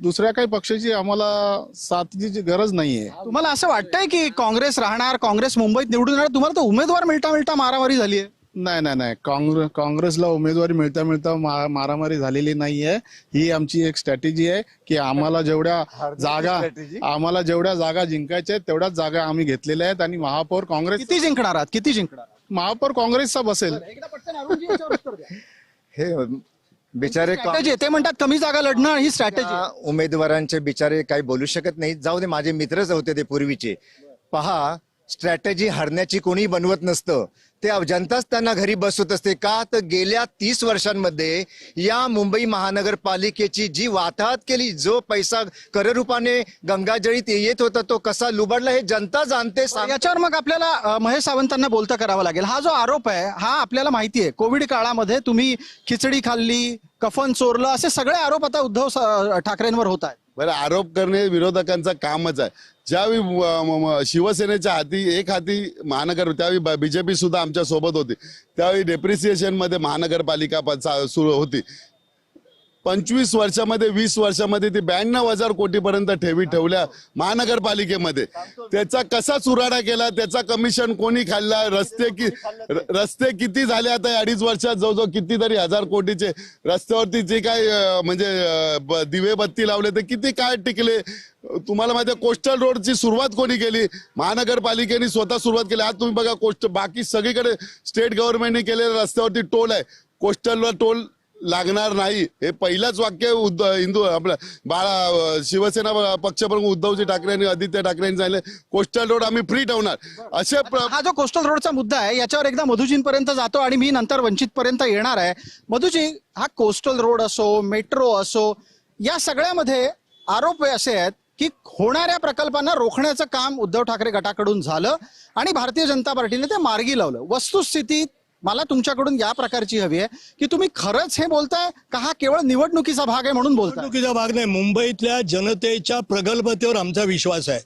दुसऱ्या काही पक्षाची आम्हाला साथीची गरज नाहीये. तुम्हाला असं वाटतंय की काँग्रेस राहणार, काँग्रेस मुंबईत निवडून येणार? तुम्हाला तर उमेदवार मिळता मारामारी झाली आहे. नाही, काँग्रेसला उमेदवारी मिळता मारामारी झालेली नाहीये. ही आमची एक स्ट्रॅटेजी आहे की आम्हाला जेवढ्या जागा जिंकायच्या आहेत तेवढ्याच जागा आम्ही घेतलेल्या आहेत. आणि महापौर काँग्रेस किती जिंकणार आहात? किती जिंकणार? महापौर काँग्रेसचा बसेल. हे बिचारे स्ट्रॅटेजी ते म्हणतात कमी जागा लढणं ही स्ट्रॅटेजी. उमेदवारांचे बिचारे काही बोलू शकत नाही. जाऊ दे, माझे मित्रच होते ते पूर्वीचे. पहा, स्ट्रॅटेजी हरण्याची कोणी बनवत नसतं, ते जनताच त्यांना घरी बसवत असते. का तर गेल्या 30 वर्षांमध्ये या मुंबई महानगरपालिकेची जी वाताहत केली, जो पैसा कररूपाने गंगाजळीत येत होता तो कसा लुबाडला हे जनता जाणते. याच्यावर मग आपल्याला महेश सावंतांना बोलतं करावं लागेल. हा जो आरोप आहे हा आपल्याला माहिती आहे, कोविड काळामध्ये तुम्ही खिचडी खाल्ली, कफन चोरलं, असे सगळे आरोप आता उद्धव ठाकरेंवर होत आहेत. बरं, आरोप करणे विरोधकांचं कामच आहे. ज्यावेळी शिवसेनेच्या एक हाती महानगर, त्यावेळी बीजेपी सुद्धा आमच्या सोबत होती. त्यावेळी डेप्रिसिएशन मध्ये महानगरपालिका सुरू होती. 25 वर्षामध्ये 20 वर्षामध्ये ती 92,000 कोटीपर्यंत ठेवल्या महानगरपालिकेमध्ये. त्याचा कसा चुराडा केला, त्याचा कमिशन कोणी खाल्ला, रस्ते किती झाले आता 2.5 वर्षात, जवळजवळ कितीतरी 1000 कोटीचे रस्त्यावरती जे काय म्हणजे दिवे बत्ती लावले ते किती काय टिकले. तुम्हाला माहिती आहे कोस्टल रोडची सुरुवात कोणी केली? महानगरपालिकेने स्वतः सुरुवात केली. आज तुम्ही बघा बाकी सगळीकडे स्टेट गव्हर्नमेंटने केलेल्या रस्त्यावरती टोल आहे, कोस्टलवर टोल लागणार नाही. हे पहिलंच वाक्य आपल्या शिवसेना पक्षप्रमुख उद्धवजी ठाकरे आणि आदित्य ठाकरेंनी सांगितले, कोस्टल रोड आम्ही फ्री ठेवणार. असे हा जो कोस्टल रोडचा मुद्दा आहे याच्यावर एकदा मधुजींपर्यंत जातो आणि मी नंतर वंचित पर्यंत येणार आहे. मधुजी, हा कोस्टल रोड असो, मेट्रो असो, या सगळ्यामध्ये आरोप असे आहेत की होणाऱ्या प्रकल्पांना रोखण्याचं काम उद्धव ठाकरे गटाकडून झालं आणि भारतीय जनता पार्टीने ते मार्गी लावलं. वस्तुस्थिती मला तुमच्याकडून या प्रकारची हवी आहे की तुम्ही खरंच हे बोलताय का हा केवळ निवडणुकीचा भाग आहे म्हणून बोलताय? निवडणुकीचा भाग नाही, मुंबईतल्या जनतेच्या प्रगल्भतेवर आमचा विश्वास आहे.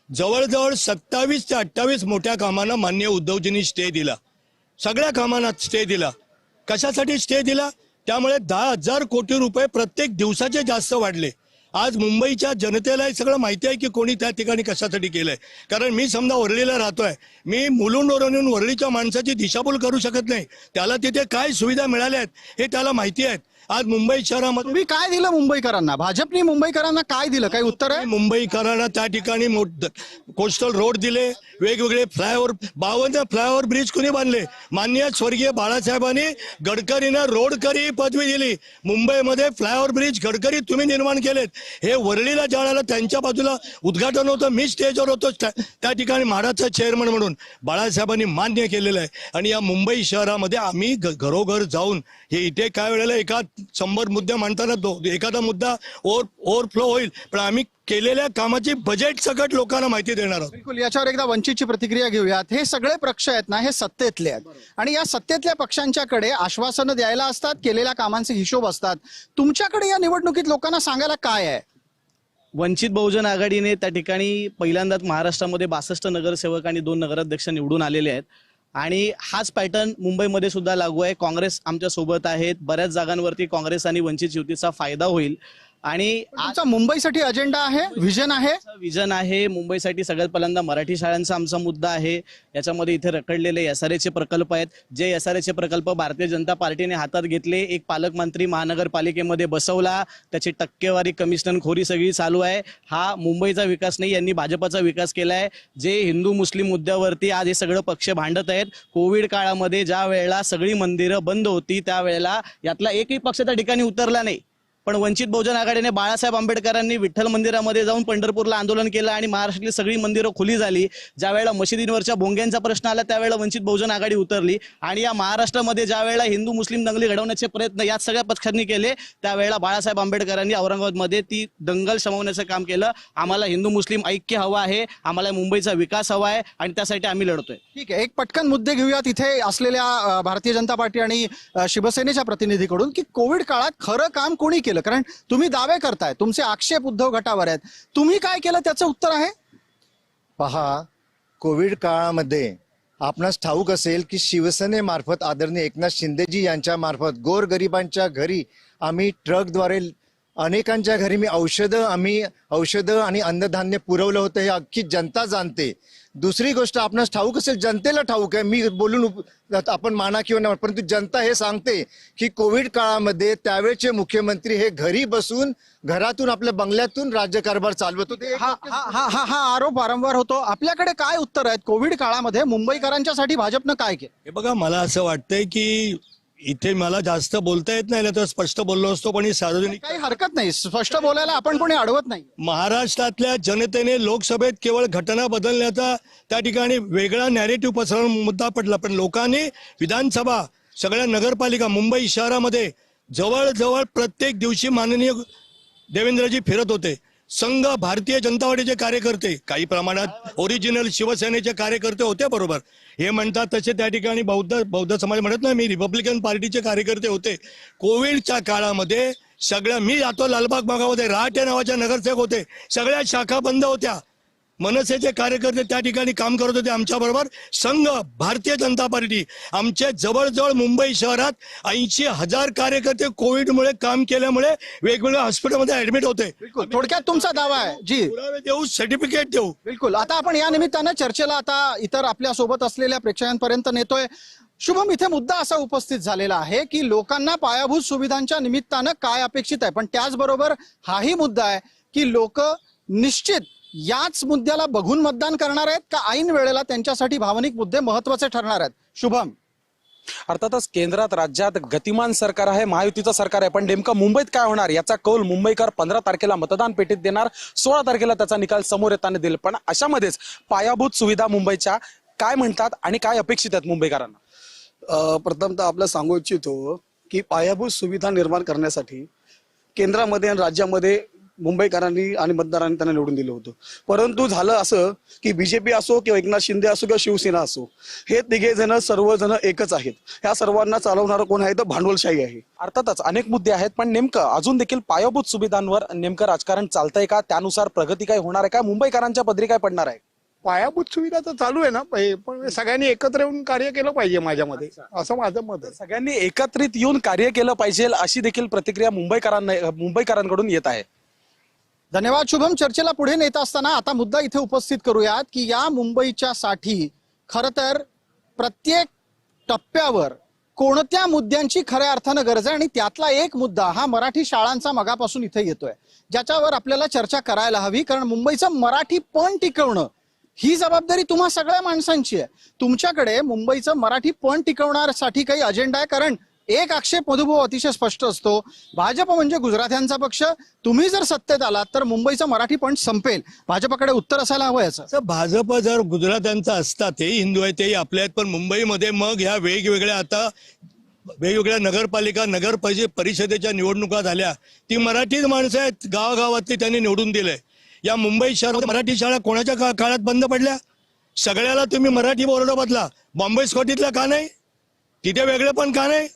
जवळजवळ 27 ते 28 मोठ्या कामांना माननीय उद्धवजींनी स्टे दिला. सगळ्या कामांना स्टे दिला. कशासाठी स्टे दिला? त्यामुळे 10,000 कोटी रुपये प्रत्येक दिवसाचे जास्त वाढले. आज मुंबईच्या जनतेला हे सगळं माहिती आहे की कोणी त्या ठिकाणी कशासाठी केलंय. कारण मी समजा वरळीला राहतोय, मी मुलुंडवरून येऊन वरळीच्या माणसाची दिशाभूल करू शकत नाही. त्याला तिथे काय सुविधा मिळाल्या आहेत हे त्याला माहिती आहेत. आज मुंबई शहरामध्ये तुम्ही काय दिलं मुंबईकरांना? भाजपने मुंबईकरांना काय दिलं? काही उत्तर आहे? मुंबईकरांना त्या ठिकाणी कोस्टल रोड दिले, वेगवेगळे फ्लायओव्हर, 52 फ्लायओव्हर ब्रिज कोणी बांधले? माननीय स्वर्गीय बाळासाहेबांनी गडकरींना रोडकरी पदवी दिली. मुंबईमध्ये फ्लायओव्हर ब्रिज गडकरी तुम्ही निर्माण केलेत. हे वरळीला ज्यावेळेला त्यांच्या बाजूला उद्घाटन होतं, मी स्टेजवर होतो त्या ठिकाणी म्हाडाचा चेअरमन म्हणून, बाळासाहेबांनी मान्य केलेलं आहे. आणि या मुंबई शहरामध्ये आम्ही घरोघर जाऊन हे इथे काय वेळेला 100 मुद्दे मांडताना एखादा मुद्दा ओव्हरफ्लो होईल, पण आम्ही केलेल्या कामाची बजेट सकट लोकांना माहिती देणार आहोत. बिलकुल, याच्यावर एकदा वंचितची प्रतिक्रिया घेऊयात. हे सगळे पक्ष आहेत ना, हे सत्तेतले आहेत आणि या सत्तेतल्या पक्षांच्याकडे आश्वासनं द्यायला असतात, केलेल्या कामांचे हिशोब असतात. तुमच्याकडे या निवडणुकीत लोकांना सांगायला काय आहे? वंचित बहुजन आघाडीने त्या ठिकाणी पहिल्यांदाच महाराष्ट्रामध्ये 62 नगरसेवक आणि 2 नगराध्यक्ष निवडून आलेले आहेत आणि हाच पॅटर्न मुंबईमध्ये सुद्धा लागू आहे. काँग्रेस आमच्या सोबत आहेत. बऱ्याच जागांवरती काँग्रेस आणि वंचित युतीचा फायदा होईल आणि तुमचा मुंबईसाठी अजेंडा आहे, व्हिजन आहे. विजन आहे मुंबईसाठी. सगळ्यात पहिल्यांदा मराठी शाळांचा आमचा मुद्दा आहे. याच्यामध्ये इथे रखडलेले एसआरएचे प्रकल्प आहेत. जे एसआरएचे प्रकल्प भारतीय जनता पार्टीने हातात घेतले, एक पालकमंत्री महानगरपालिकेमध्ये बसवला, त्याची टक्केवारी कमिशनखोरी सगळी चालू आहे. हा मुंबईचा विकास नाही, यांनी भाजपाचा विकास केलाय. जे हिंदू मुस्लिम मुद्द्यावरती आज हे सगळं पक्ष भांडत आहेत. कोविड काळामध्ये ज्या वेळेला सगळी मंदिरं बंद होती त्यावेळेला यातला एकही पक्ष त्या ठिकाणी उतरला नाही. पण वंचित बहुजन आघाडीने बाळासाहेब आंबेडकरांनी विठ्ठल मंदिरामध्ये जाऊन पंढरपूरला आंदोलन केलं आणि महाराष्ट्रातली सगळी मंदिरं खुली झाली. ज्या वेळेला मशिदींवरच्या भोंग्यांचा प्रश्न आला त्यावेळेला वंचित बहुजन आघाडी उतरली. आणि या महाराष्ट्रामध्ये ज्या वेळेला हिंदू मुस्लिम दंगली घडवण्याचे प्रयत्न या सगळ्या पक्षांनी केले त्यावेळेला बाळासाहेब आंबेडकरांनी औरंगाबादमध्ये ती दंगल शमवण्याचं काम केलं. आम्हाला हिंदू मुस्लिम ऐक्य हवं आहे, आम्हाला मुंबईचा विकास हवा आहे आणि त्यासाठी आम्ही लढतोय. ठीक आहे, एक पटकन मुद्दे घेऊयात इथे असलेल्या भारतीय जनता पार्टी आणि शिवसेनेच्या प्रतिनिधीकडून की कोविड काळात खरं काम कोणी केलं. कारण तुम्ही दावे करताय, तुमचे आक्षेप उद्धव गटावर आहेत, तुम्ही काय केलं त्याचं उत्तर आहे. पहा, कोविड काळामध्ये आपणास ठाऊक असेल की शिवसेनेमार्फत आदरणीय एकनाथ शिंदेजी यांच्या मार्फत गोरगरिबांच्या घरी आम्ही ट्रकद्वारे अनेकांच्या घरी औषधं आणि अन्नधान्य पुरवलं होतं. हे अख्खी जनता जाणते. दुसरी गोष्ट आपणास ठाऊक असेल, जनतेला ठाऊक आहे, मी बोलून आपण माना किंवा नाही, परंतु जनता हे सांगते की कोविड काळामध्ये त्यावेळेचे मुख्यमंत्री हे घरी बसून घरातून आपल्या बंगल्यातून राज्यकारभार चालवत होते. हा आरोप वारंवार होतो. आपल्याकडे काय उत्तर आहेत? कोविड काळामध्ये मुंबईकरांच्यासाठी भाजपनं काय केलं? हे बघा, मला असं वाटतंय की इथे मला जास्त बोलता येत नाही, तर स्पष्ट बोललो असतो, पण ही सार्वजनिक काही हरकत नाही, स्पष्ट बोलायला आपण कोणी अडवत नाही. महाराष्ट्रातल्या जनतेने लोकसभेत केवळ घटना बदलण्याचा त्या ठिकाणी वेगळा नॅरेटिव्ह पसरवून मुद्दा पडला, पण लोकांनी विधानसभा, सगळ्या नगरपालिका, मुंबई शहरामध्ये जवळजवळ प्रत्येक दिवशी माननीय देवेंद्रजी फिरत होते. संघ भारतीय जनता पार्टीचे कार्यकर्ते, काही प्रमाणात ओरिजिनल शिवसेनेचे कार्यकर्ते होते, बरोबर हे म्हणतात तसे त्या ठिकाणी बौद्ध समाज म्हणत नाही, मी रिपब्लिकन पार्टीचे कार्यकर्ते होते. कोविडच्या काळामध्ये मी जातो लालबाग भागामध्ये, रहाटे नावाच्या नगरसेवक होते, सगळ्या शाखा बंद होत्या. मनसेचे कार्यकर्ते त्या ठिकाणी काम करत होते आमच्या बरोबर. संघ भारतीय जनता पार्टी, आमचे जवळजवळ मुंबई शहरात 80,000 कार्यकर्ते कोविडमुळे काम केल्यामुळे वेगवेगळ्या हॉस्पिटलमध्ये ऍडमिट होते. थोडक्यात तुमचा दावा आहे जी, पुरावे देऊ, सर्टिफिकेट देऊ. बिलकुल. आता आपण या निमित्तानं चर्चेला आता इतर आपल्या सोबत असलेल्या प्रेक्षकांपर्यंत नेतोय. शुभम, इथे मुद्दा असा उपस्थित झालेला आहे की लोकांना पायाभूत सुविधांच्या निमित्तानं काय अपेक्षित आहे, पण त्याचबरोबर हाही मुद्दा आहे की लोक निश्चित याच मुद्द्याला बघून मतदान करणार आहेत का ऐन वेळेला त्यांच्यासाठी भावनिक मुद्दे महत्वाचे ठरणार आहेत. शुभम, अर्थातच केंद्रात राज्यात गतिमान सरकार आहे, महायुतीचं सरकार आहे, पण नेमकं मुंबईत काय होणार याचा कौल मुंबईकर 15 तारखेला मतदान पेटीत देणार. 16 तारखेला त्याचा निकाल समोर येताना देईल. पण अशामध्येच पायाभूत सुविधा मुंबईच्या काय म्हणतात आणि काय अपेक्षित आहेत मुंबईकरांना? प्रथमतः आपलं सांगू इच्छितो की पायाभूत सुविधा निर्माण करण्यासाठी केंद्रामध्ये आणि राज्यामध्ये मुंबईकरांनी आणि मतदारांनी त्यांना निवडून दिलं होतं. परंतु झालं असं की बीजेपी असो किंवा एकनाथ शिंदे असो किंवा शिवसेना असो, हे तिघे जण सर्वजण एकच आहेत. ह्या सर्वांना चालवणारं कोण आहे तर भांडवलशाही आहे. अर्थातच अनेक मुद्दे आहेत, पण नेमकं अजून देखील पायाभूत सुविधांवर नेमकं राजकारण चालतंय का? त्यानुसार प्रगती काय होणार आहे का? मुंबईकरांच्या पदरी काय पडणार आहे? पायाभूत सुविधा तर चालू आहे ना, पण सगळ्यांनी एकत्र येऊन कार्य केलं पाहिजे माझ्यामध्ये, असं माझं मत आहे. सगळ्यांनी एकत्रित येऊन कार्य केलं पाहिजे अशी देखील प्रतिक्रिया मुंबईकरांकडून येत आहे. धन्यवाद शुभम. चर्चेला पुढे नेत असताना आता मुद्दा इथे उपस्थित करूयात की या मुंबईच्या साठी खरं तर प्रत्येक टप्प्यावर कोणत्या मुद्द्यांची खऱ्या अर्थानं गरज आहे, आणि त्यातला एक मुद्दा हा मराठी शाळांचा मगापासून इथे येतोय, ज्याच्यावर आपल्याला चर्चा करायला हवी. कारण मुंबईचं मराठीपण टिकवणं ही जबाबदारी तुम्हा सगळ्या माणसांची आहे. तुमच्याकडे मुंबईचं मराठीपण टिकवण्यासाठी काही अजेंडा आहे? कारण एक आक्षेप मधुभाऊ अतिशय स्पष्ट असतो, भाजप म्हणजे गुजरात्यांचा पक्ष, तुम्ही जर सत्तेत आलात तर मुंबईचं मराठीपण संपेल. भाजपकडे उत्तर असायला हवं याचं. भाजप जर गुजरात्यांचा असता, तेही हिंदू आहेत, तेही आपले आहेत, पण मुंबईमध्ये मग ह्या वेगवेगळ्या नगरपालिका नगर परिषदेच्या निवडणुका झाल्या, ती मराठीच माणसं आहेत गावागावातली, त्यांनी निवडून दिलंय. या मुंबई शहरात मराठी शाळा कोणाच्या काळात बंद पडल्या? सगळ्याला तुम्ही मराठी बोर्ड बदला, बॉम्बे स्कॉटीतला का नाही? तिथे वेगळे पण का नाही?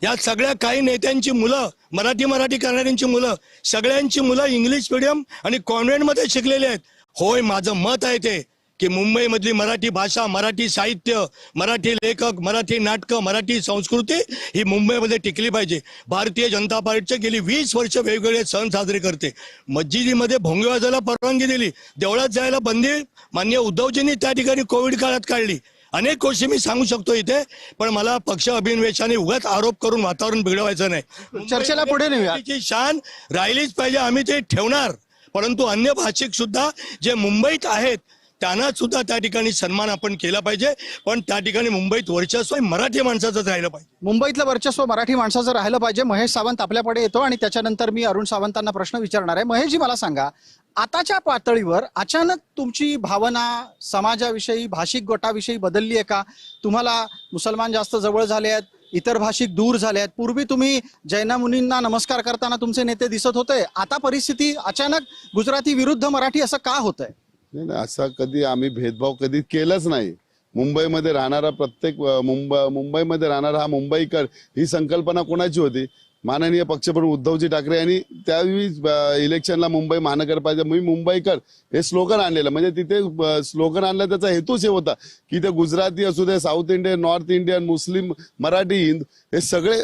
या सगळ्या काही नेत्यांची मुलं, मराठी करणाऱ्यांची मुलं, सगळ्यांची मुलं इंग्लिश मीडियम आणि कॉन्व्हेंटमध्ये शिकलेली आहेत. होय, माझं मत आहे ते की मुंबईमधली मराठी भाषा, मराठी साहित्य, मराठी लेखक, मराठी नाटकं, मराठी संस्कृती ही मुंबईमध्ये टिकली पाहिजे. भारतीय जनता पार्टीचे गेली 20 वर्ष वेगवेगळे सण साजरे करते. मस्जिदीमध्ये भोंगे वाजायला परवानगी दिली, देवळात जायला बंदी माननीय उद्धवजींनी त्या ठिकाणी कोविड काळात काढली. अनेक गोष्टी मी सांगू शकतो इथे, पण मला पक्ष अभिनिवेशाने उगाच आरोप करून वातावरण बिघडवायचं नाही. चर्चेला पुढे नेऊया. मुंबईची शान राहिलीच पाहिजे, आम्ही ते ठेवणार. परंतु अन्य भाषिक सुद्धा जे मुंबईत आहेत त्यांना सुद्धा त्या ठिकाणी सन्मान आपण केला पाहिजे. पण त्या ठिकाणी मुंबईत वर्चस्व मराठी माणसाचंच राहिलं पाहिजे. मुंबईतलं वर्चस्व मराठी माणसाचं राहिलं पाहिजे. महेश सावंत आपल्याकडे येतो आणि त्याच्यानंतर मी अरुण सावंतांना प्रश्न विचारणार आहे. महेशजी, मला सांगा, आताच्या पातळीवर अचानक तुमची भावना समाजाविषयी, भाषिक गटाविषयी बदलली आहे का? तुम्हाला मुसलमान जास्त जवळ झाले आहेत, इतर भाषिक दूर झाले आहेत. पूर्वी तुम्ही जैन मुनींना नमस्कार करताना तुमचे नेते दिसत होते, आता परिस्थिती अचानक गुजराती विरुद्ध मराठी असं का होतंय? नाही, असा कधी आम्ही भेदभाव कधी केलाच नाही. मुंबईमध्ये राहणारा प्रत्येक मुंबईमध्ये राहणारा हा मुंबईकर ही संकल्पना कोणाची होती? माननीय पक्षप्रमुख उद्धवजी ठाकरे यांनी त्यावेळी इलेक्शनला मुंबई महानगरपालिका मी मुंबईकर हे स्लोगन आणलेलं. म्हणजे तिथे स्लोगन आणलं त्याचा हेतूच हे होता की ते गुजराती असू दे, साऊथ इंडियन, नॉर्थ इंडियन, मुस्लिम, मराठी, हिंदू हे सगळे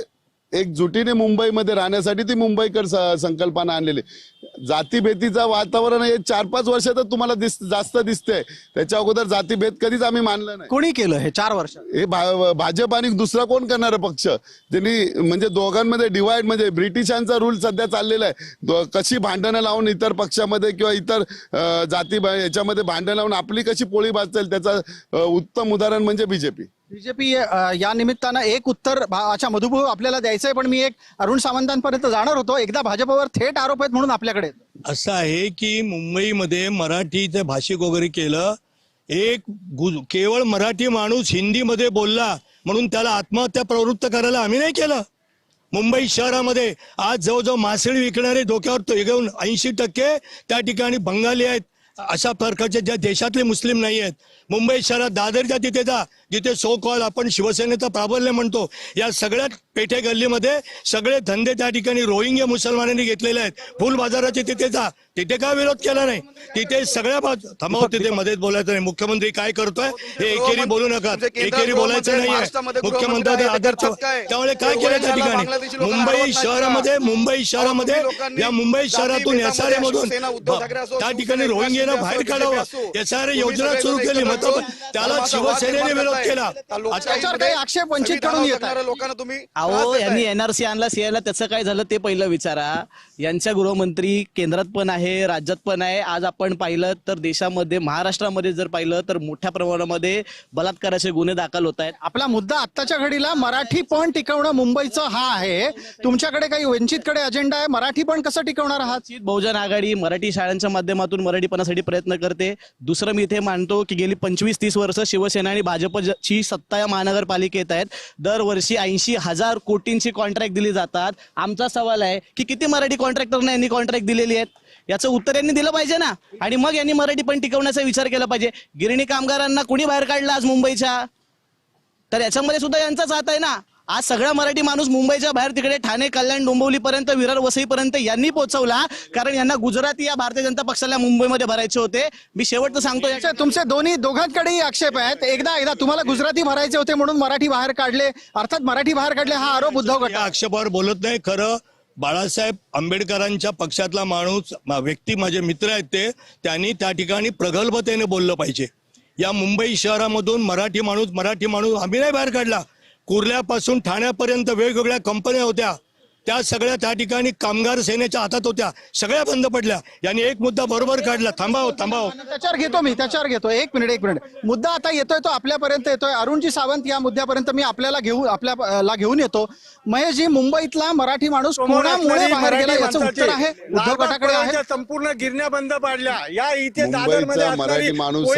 एकजुटीने मुंबईमध्ये राहण्यासाठी ती मुंबईकर संकल्पना आणलेली. जातीभेदीचं वातावरण हे 4-5 वर्षातच तुम्हाला जास्त दिसतंय. त्याच्या अगोदर जातीभेद कधीच आम्ही मानलं नाही. कोणी केलं हे 4 वर्ष? हे भाजप आणि दुसरा कोण करणार पक्ष? त्यांनी म्हणजे दोघांमध्ये डिवाइड, म्हणजे ब्रिटिशांचा रूल सध्या चाललेला आहे. कशी भांडणं लावून इतर पक्षामध्ये किंवा इतर जाती याच्यामध्ये भांडणं लावून आपली कशी पोळी भाजतील त्याचा उत्तम उदाहरण म्हणजे बीजेपी. या निमित्तानं एक उत्तर अच्छा मधुभाऊ आपल्याला द्यायचंय, पण मी एक अरुण सावंतांपर्यंत जाणार होतो. एकदा भाजपवर थेट आरोप आहेत म्हणून आपल्याकडे असं आहे की मुंबईमध्ये मराठीचे भाषिक वगैरे केलं, केवळ मराठी माणूस हिंदीमध्ये बोलला म्हणून त्याला आत्महत्या प्रवृत्त करायला आम्ही नाही केलं. मुंबई शहरामध्ये आज जवळजवळ मासळी विकणारे डोक्यावर घेऊन 80% त्या ठिकाणी बंगाली आहेत. अशा प्रकारचे ज्या देशातले मुस्लिम नाही आहेत. मुंबई शहरात दादरच्या तिथे जा, जिथे सो कॉल आपण शिवसेनेचं प्राबल्य म्हणतो, या सगळ्या पेठे गल्लीमध्ये सगळे धंदे त्या ठिकाणी रोहिंग्या मुसलमानांनी घेतलेले आहेत. फुल बाजाराचे तिथे जा, तिथे का विरोध केला नाही? तिथे सगळ्या थांबव, तिथे मध्येच बोलायचं नाही. मुख्यमंत्री काय करतोय हे एकेरी बोलू नका, एकेरी बोलायचं नाहीये. मुख्यमंत्री आदर्श त्यामुळे काय केलं त्या ठिकाणी मुंबई शहरामध्ये या मुंबई शहरातून एसआरए मधून त्या ठिकाणी रोहिंग्यांना बाहेर काढावं, एसआरए योजना सुरू केली, मात्र त्याला शिवसेनेने विरोध केला. त्याच्यावर काही आक्षेप वंचितकडून येतात. लोकांना तुम्ही अहो, यांनी एनआरसी आणला, सीआयला त्याचं काय झालं ते पहिलं विचारा. यांच्या गृहमंत्री केंद्रात पण आहे, राज्यात पण आहे. आज आपण पाहिलं तर देशामध्ये, महाराष्ट्रामध्ये जर पाहिलं तर मोठ्या प्रमाणामध्ये बलात्काराचे गुन्हे दाखल होत आहेत. आपला मुद्दा आत्ताच्या घडीला मराठी पण टिकवणं मुंबईचं हा आहे. तुमच्याकडे काही वंचितकडे अजेंडा आहे, मराठी पण कसं टिकवणार आहात? बहुजन आघाडी मराठी शाळांच्या माध्यमातून मराठीपणासाठी प्रयत्न करते. दुसरं मी इथे मानतो की गेली 25-30 वर्ष शिवसेना आणि भाजपची सत्ता या महानगरपालिकेत आहेत. दरवर्षी 80,000 कोटींची कॉन्ट्रॅक्ट दिली जातात. आमचा सवाल आहे की किती मराठी कॉन्ट्रॅक्टरना यांनी कॉन्ट्रॅक्ट दिलेली आहेत, याचं उत्तर यांनी दिलं पाहिजे ना. आणि मग यांनी मराठी पण टिकवण्याचा विचार केला पाहिजे. गिरणी कामगारांना कुणी बाहेर काढलं आज मुंबईच्या? तर याच्यामध्ये सुद्धा यांचाच हात आहे ना. आज सगळा मराठी माणूस मुंबईच्या बाहेर तिकडे ठाणे, कल्याण, डोंबिवलीपर्यंत, विरार, वसईपर्यंत यांनी पोहोचवला, कारण यांना गुजराती या भारतीय जनता पक्षाला मुंबईमध्ये भरायचे होते. मी शेवटचं सांगतो, तुमचे दोघांकडेही आक्षेप आहेत. एकदा तुम्हाला गुजराती भरायचे होते म्हणून मराठी बाहेर काढले, अर्थात मराठी बाहेर काढले हा आरोप उद्धव गट आक्षेपावर बोलत नाही. खरं बाळासाहेब आंबेडकरांच्या पक्षातला माणूस, व्यक्ती, माझे मित्र आहेत त्यांनी त्या ठिकाणी प्रगल्भतेने बोललं पाहिजे. या मुंबई शहरामधून मराठी माणूस आम्ही नाही बाहेर काढला. कुर्ल्यापासून ठाण्यापर्यंत वेगवेगळ्या कंपन्या होत्या, त्या सगळ्या त्या ठिकाणी कामगार सेनेच्या हातात होत्या, सगळ्या बंद पडल्या. यांनी एक मुद्दा बरोबर काढला. थांबाव त्याच्यावर घेतो एक मिनिट. मुद्दा आता येतोय तो आपल्यापर्यंत येतोय. अरुणजी सावंत, या मुद्द्यापर्यंत मी आपल्याला घेऊन येतो. महेशजी, मुंबईतला मराठी माणूस कोणामुळे बाहेर गेला याचं उत्तर आहे उद्धव गटाकडे आहे. संपूर्ण गिरण्या बंद पाडल्या. या इथे मुंबईचा मराठी माणूस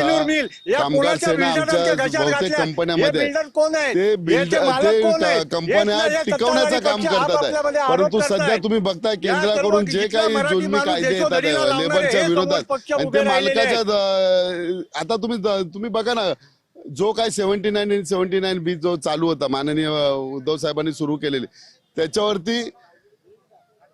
कामगार सेना आमच्या बहुतेक कंपन्यांमध्ये ते कंपन्या टिकवण्याचं काम करतात आहे. परंतु सध्या तुम्ही बघताय केंद्राकडून जे काही जुलमी कायदे येतात लेबरच्या विरोधात, आणि ते मालकाच्या आता तुम्ही बघा ना, जो काय 79B जो चालू होता माननीय उद्धव साहेबांनी सुरू केलेले, त्याच्यावरती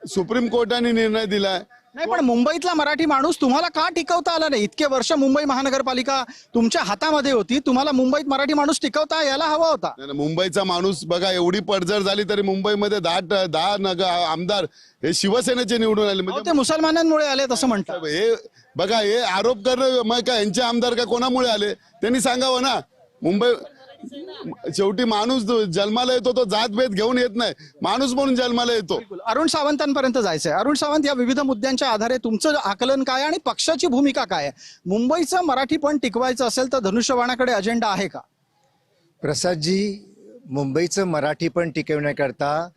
सुप्रीम कोर्टाने निर्णय दिलाय नाही, पण मुंबईतला मराठी माणूस तुम्हाला का टिकवता आला नाही? इतके वर्ष मुंबई महानगरपालिका तुमच्या हातामध्ये होती, तुम्हाला मुंबईत मराठी माणूस टिकवता यायला हवा होता. नाही, मुंबईचा माणूस बघा, एवढी पडझड झाली तरी मुंबईमध्ये 10 आमदार हे शिवसेनेचे निवडून आले. अहो, ते मुसलमानांमुळे आले असं म्हणतात. हे बघा, हे आरोप करणं मग काय, यांचे आमदार का कोणामुळे आले त्यांनी सांगावं ना. मुंबई शेवटी माणूस जन्माला येतो तो जातभेद घेऊन येत नाही, माणूस म्हणून जन्माला येतो. अरुण सावंतांपर्यंत जायचंय. अरुण सावंत, या विविध मुद्द्यांच्या आधारे तुमचं आकलन काय आणि पक्षाची भूमिका काय आहे? मुंबईचं मराठीपण टिकवायचं असेल तर धनुष्यबाणाकडे अजेंडा आहे का? प्रसादजी, मुंबईचं मराठीपण टिकवण्याकरता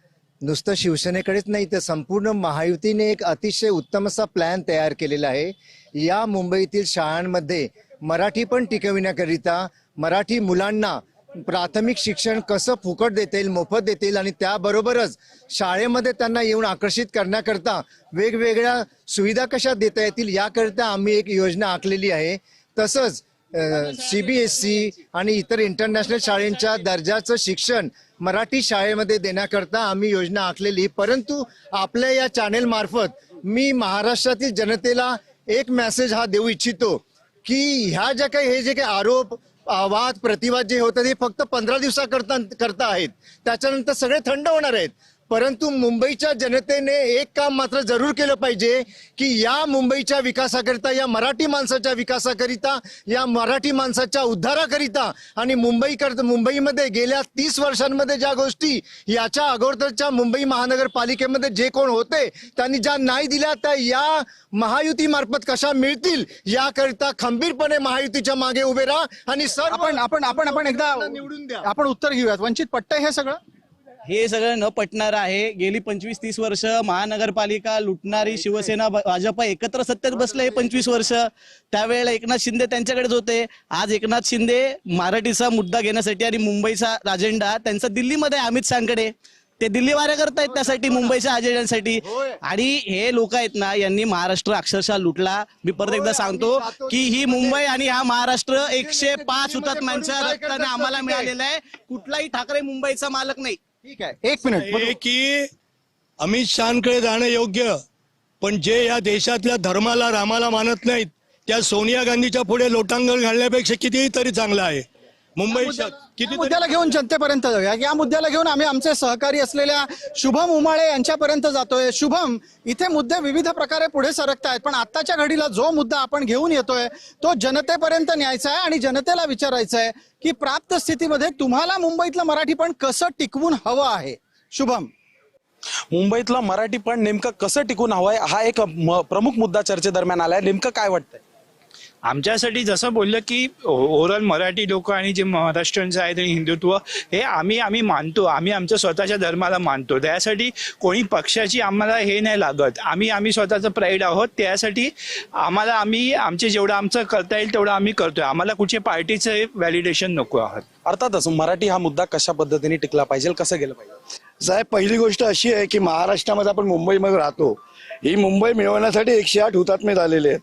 नुसतं शिवसेनेकडेच नाही तर संपूर्ण महायुतीने एक अतिशय उत्तम असा प्लॅन तयार केलेला आहे. या मुंबईतील शाळांमध्ये मराठीपण टिकविण्याकरिता मराठी मुलांना प्राथमिक शिक्षण कसं फुकट देता येईल, मोफत देता येईल आणि त्याबरोबरच शाळेमध्ये त्यांना येऊन आकर्षित करण्याकरता वेगवेगळ्या सुविधा कशा देता येतील याकरिता आम्ही एक योजना आखलेली आहे. तसंच CBSE आणि इतर इंटरनॅशनल शाळेंच्या दर्जाचं शिक्षण मराठी शाळेमध्ये देण्याकरता आम्ही योजना आखलेली. परंतु आपल्या या चॅनेल मार्फत मी महाराष्ट्रातील जनतेला एक मेसेज हा देऊ इच्छितो की ह्या ज्या काही हे जे काही आरोप वाद प्रतिवाद जे होतात हे फक्त 15 दिवसाकरता आहेत, त्याच्यानंतर सगळे थंड होणार आहेत. परंतु मुंबईच्या जनतेने एक काम मात्र जरूर केलं पाहिजे की या मुंबईच्या विकासाकरिता, या मराठी माणसाच्या विकासाकरिता, या मराठी माणसाच्या उद्धाराकरिता आणि मुंबईमध्ये गेल्या 30 वर्षांमध्ये ज्या गोष्टी याच्या अगोदरच्या मुंबई महानगरपालिकेमध्ये जे कोण होते त्यांनी ज्या नाही दिल्या त्या या महायुती मार्फत कशा मिळतील याकरिता खंबीरपणे महायुतीच्या मागे उभे राहा आणि आपण एकदा निवडून द्या. आपण उत्तर घेऊयात. वंचित, पटतंय हे सगळं? हे सगळं न पटणारं आहे. गेली 25-30 वर्ष महानगरपालिका लुटणारी शिवसेना भाजप एकत्र सत्तेत बसले. हे 25 वर्ष त्यावेळेला एकनाथ शिंदे त्यांच्याकडेच होते. आज एकनाथ शिंदे मराठीचा मुद्दा घेण्यासाठी आणि मुंबईचा अजेंडा त्यांचा दिल्लीमध्ये अमित शहाकडे, ते दिल्ली वाऱ्या करतायत त्यासाठी, मुंबईच्या अजेंड्यासाठी. आणि हे लोक आहेत ना, यांनी महाराष्ट्र अक्षरशः लुटला. मी परत एकदा सांगतो की ही मुंबई आणि हा महाराष्ट्र 105 हुतात्म्यांच्या रक्ताने आम्हाला मिळालेला आहे. कुठलाही ठाकरे मुंबईचा मालक नाही. ठीक आहे, एक मिनिट. की अमित शहाकडे जाणं योग्य, पण जे या देशातल्या धर्माला रामाला मानत नाहीत त्या सोनिया गांधीच्या पुढे लोटांगण घालण्यापेक्षा कितीही तरी चांगलं आहे. मुंबई किती मुद्द्याला घेऊन जनतेपर्यंत जाऊया. या मुद्द्याला घेऊन आम्ही आमचे सहकारी असलेल्या शुभम उमाळे यांच्यापर्यंत जातोय. शुभम, इथे मुद्दे विविध प्रकारे पुढे सरकतायत, पण आत्ताच्या घडीला जो मुद्दा आपण घेऊन येतोय तो जनतेपर्यंत न्यायचा आहे आणि जनतेला विचारायचं आहे की प्राप्त स्थितीमध्ये तुम्हाला मुंबईतलं मराठीपण कसं टिकवून हवं आहे. शुभम, मुंबईतलं मराठीपण नेमकं कसं टिकून हवंय हा एक प्रमुख मुद्दा चर्चेदरम्यान आलाय. नेमकं काय वाटतंय? आमच्यासाठी जसं बोललं की ओव्हरऑल मराठी लोक आणि जे महाराष्ट्रांचे आहेत आणि हिंदुत्व हे आम्ही मानतो. आम्ही आमच्या स्वतःच्या धर्माला मानतो. त्यासाठी कोणी पक्षाची आम्हाला हे नाही लागत. आम्ही स्वतःचं प्राईड आहोत. त्यासाठी आम्ही आमचे जेवढं आमचं करता येईल तेवढं आम्ही करतोय. आम्हाला कुठे पार्टीचं व्हॅलिडेशन नको आहोत. अर्थातच मराठी हा मुद्दा कशा पद्धतीने टिकला पाहिजे, कसं गेलं पाहिजे? साहेब, पहिली गोष्ट अशी आहे की महाराष्ट्रामध्ये आपण मुंबईमध्ये राहतो. ही मुंबई मिळवण्यासाठी 108 हुतात्मे झालेले आहेत.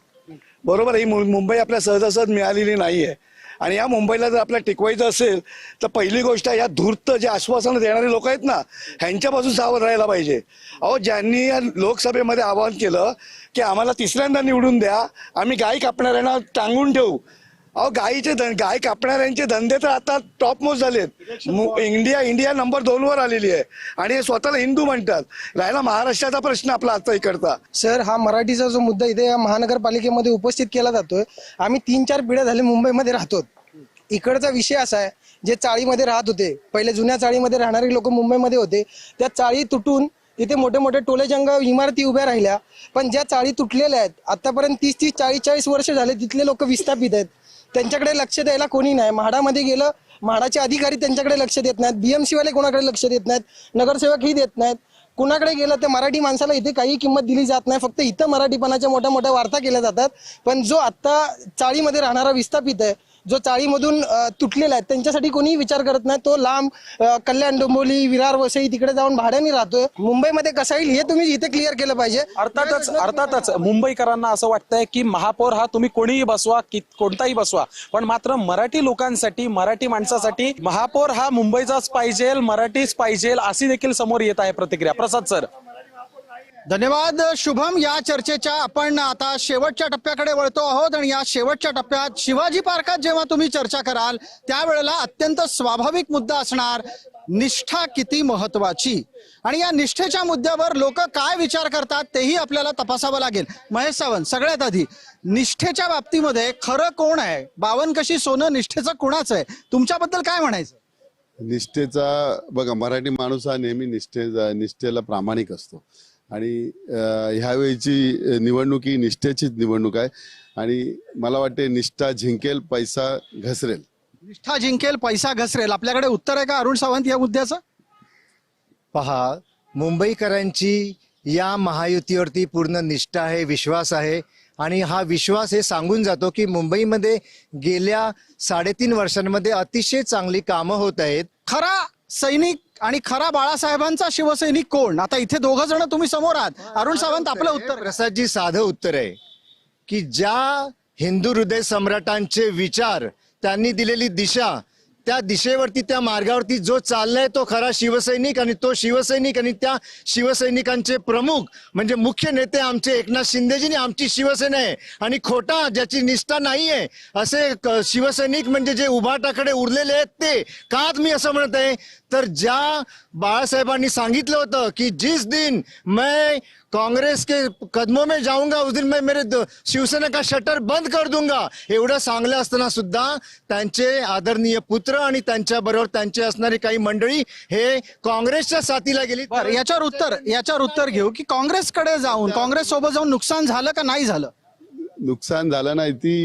बरोबर, ही मुंबई आपल्या सहजासहज मिळालेली नाहीये आणि या मुंबईला जर आपल्याला टिकवायचं असेल तर पहिली गोष्ट या धूर्त जे आश्वासनं देणारे लोक आहेत ना, ह्यांच्यापासून सावध राहायला पाहिजे. अहो, ज्यांनी या लोकसभेमध्ये आवाहन केलं की आम्हाला तिसऱ्यांदा निवडून द्या, आम्ही गाय कापणाऱ्यांना टांगून ठेवू. अहो, गाय कापणाऱ्यांचे धंदे तर आता टॉप मोस्ट झालेत. इंडिया नंबर 2 वर आलेली आहे आणि हे स्वतःला हिंदू म्हणतात. राहिला महाराष्ट्राचा प्रश्न आपला आजचा इकडचा. सर, हा मराठीचा जो मुद्दा इथे या महानगरपालिकेमध्ये उपस्थित केला जातोय, आम्ही 3-4 पिढ्या झाले मुंबईमध्ये राहतो. इकडचा विषय असा आहे, जे चाळीमध्ये राहत होते, पहिले जुन्या चाळीमध्ये राहणारे लोक मुंबईमध्ये होते, त्या चाळी तुटून तिथे मोठे मोठे टोलेजंग इमारती उभ्या राहिल्या. पण ज्या चाळी तुटलेल्या आहेत आतापर्यंत 30-30, 40-40 वर्ष झाले, तिथले लोक विस्थापित आहेत. त्यांच्याकडे लक्ष द्यायला कोणी नाही. म्हाडामध्ये गेलं, म्हाडाचे अधिकारी त्यांच्याकडे लक्ष देत नाहीत. BMC वाले कोणाकडे लक्ष देत नाहीत. नगरसेवकही देत नाहीत. कुणाकडे गेलं तर मराठी माणसाला इथे काही किंमत दिली जात नाही. फक्त इथं मराठीपणाच्या मोठ्या मोठ्या वार्ता केल्या जातात. पण जो आता चाळीमध्ये राहणारा विस्थापित आहे, जो चाळीमधून तुटलेला आहे, त्यांच्यासाठी कोणीही विचार करत नाही. तो लांब कल्याण, डोंबिवली, विरार, वसई तिकडे जाऊन भाड्याने राहतोय. मुंबईमध्ये कसं येईल हे तुम्ही इथे क्लिअर केलं पाहिजे. अर्थातच मुंबईकरांना असं वाटतंय की महापौर हा तुम्ही कोणीही बसवा, कोणताही बसवा, पण मात्र मराठी लोकांसाठी, मराठी माणसासाठी महापौर हा मुंबईचाच पाहिजे, मराठीच पाहिजे, अशी देखील समोर येत आहे प्रतिक्रिया. प्रसाद सर, धन्यवाद शुभम. या चर्चेच्या आपण आता शेवटच्या टप्प्याकडे वळतो आहोत आणि या शेवटच्या टप्प्यात शिवाजी पार्कात जेव्हा तुम्ही चर्चा कराल त्यावेळेला अत्यंत स्वाभाविक मुद्दा असणार निष्ठा किती महत्वाची, आणि या निष्ठेच्या मुद्द्यावर लोक काय विचार करतात तेही आपल्याला तपासावं लागेल. महेश सावंत, सगळ्यात आधी निष्ठेच्या बाबतीमध्ये खरं कोण आहे? बावन कशी सोनं निष्ठेचं कोणाचं आहे? तुमच्याबद्दल काय म्हणायचं? निष्ठेचा बघा, मराठी माणूस हा नेहमी निष्ठेला प्रामाणिक असतो आणि ह्यावेळीची निवडणूक ही निष्ठेचीच निवडणूक आहे आणि मला वाटते निष्ठा जिंकेल, पैसा घसरेल. निष्ठा जिंकेल, पैसा घसरेल. आपल्याकडे उत्तर आहे का अरुण सावंत या मुद्द्याचं? पहा, मुंबईकरांची या महायुतीवरती पूर्ण निष्ठा आहे, विश्वास आहे आणि हा विश्वास हे सांगून जातो की मुंबईमध्ये गेल्या 3.5 वर्षांमध्ये अतिशय चांगली कामं होत आहेत. खरा सैनिक आणि खरा बाळासाहेबांचा शिवसैनिक कोण? आता इथे दोघं जण तुम्ही समोर आहात. अरुण सावंत, आपलं उत्तर. प्रसादजी, साधं उत्तर आहे की ज्या हिंदू हृदय सम्राटांचे विचार, त्यांनी दिलेली दिशा, त्या दिशेवरती, त्या मार्गावरती जो चाललाय तो खरा शिवसैनिक, आणि तो शिवसैनिक आणि त्या शिवसैनिकांचे प्रमुख म्हणजे मुख्य नेते आमचे एकनाथ शिंदेजींनी आमची शिवसेना आहे. आणि खोटा, ज्याची निष्ठा नाहीये असे शिवसैनिक म्हणजे जे उभाटाकडे उरलेले आहेत ते. का मी असं म्हणत आहे, तर ज्या बाळासाहेबांनी सांगितलं होतं की जिस दिन मैं कांग्रेस के कदमों में जाऊंगा उस दिन मैं मेरे शिवसेना का शटर बंद कर दूंगा, एवढं सांगलं असताना सुद्धा त्यांचे आदरणीय पुत्र आणि त्यांच्या बरोबर त्यांचे असणारी काही मंडळी हे काँग्रेसच्या साथीला गेली. याच्यावर उत्तर घेऊ की काँग्रेसकडे जाऊन, काँग्रेस सोबत जाऊन नुकसान झालं का नाही झालं? नुकसान झालं नाही, ती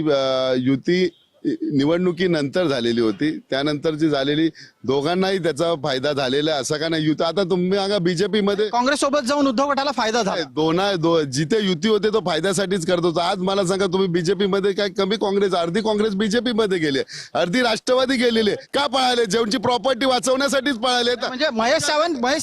युती निवडणुकीनंतर झालेली होती. त्यानंतरची झालेली दोघांनाही त्याचा फायदा झालेला आहे असं का नाही. युती आता तुम्ही सांगा, बीजेपी मध्ये काँग्रेस सोबत जाऊन उद्धव गटाला फायदा झाला. जिथे युती होते तो फायद्यासाठीच करत होता. आज मला सांगा, तुम्ही बीजेपी मध्ये काय कमी काँग्रेस, अर्धी काँग्रेस बीजेपी मध्ये गेले, अर्धी राष्ट्रवादी गेलेले. का पळाले? ज्यांची प्रॉपर्टी वाचवण्यासाठीच पळाले. म्हणजे महेश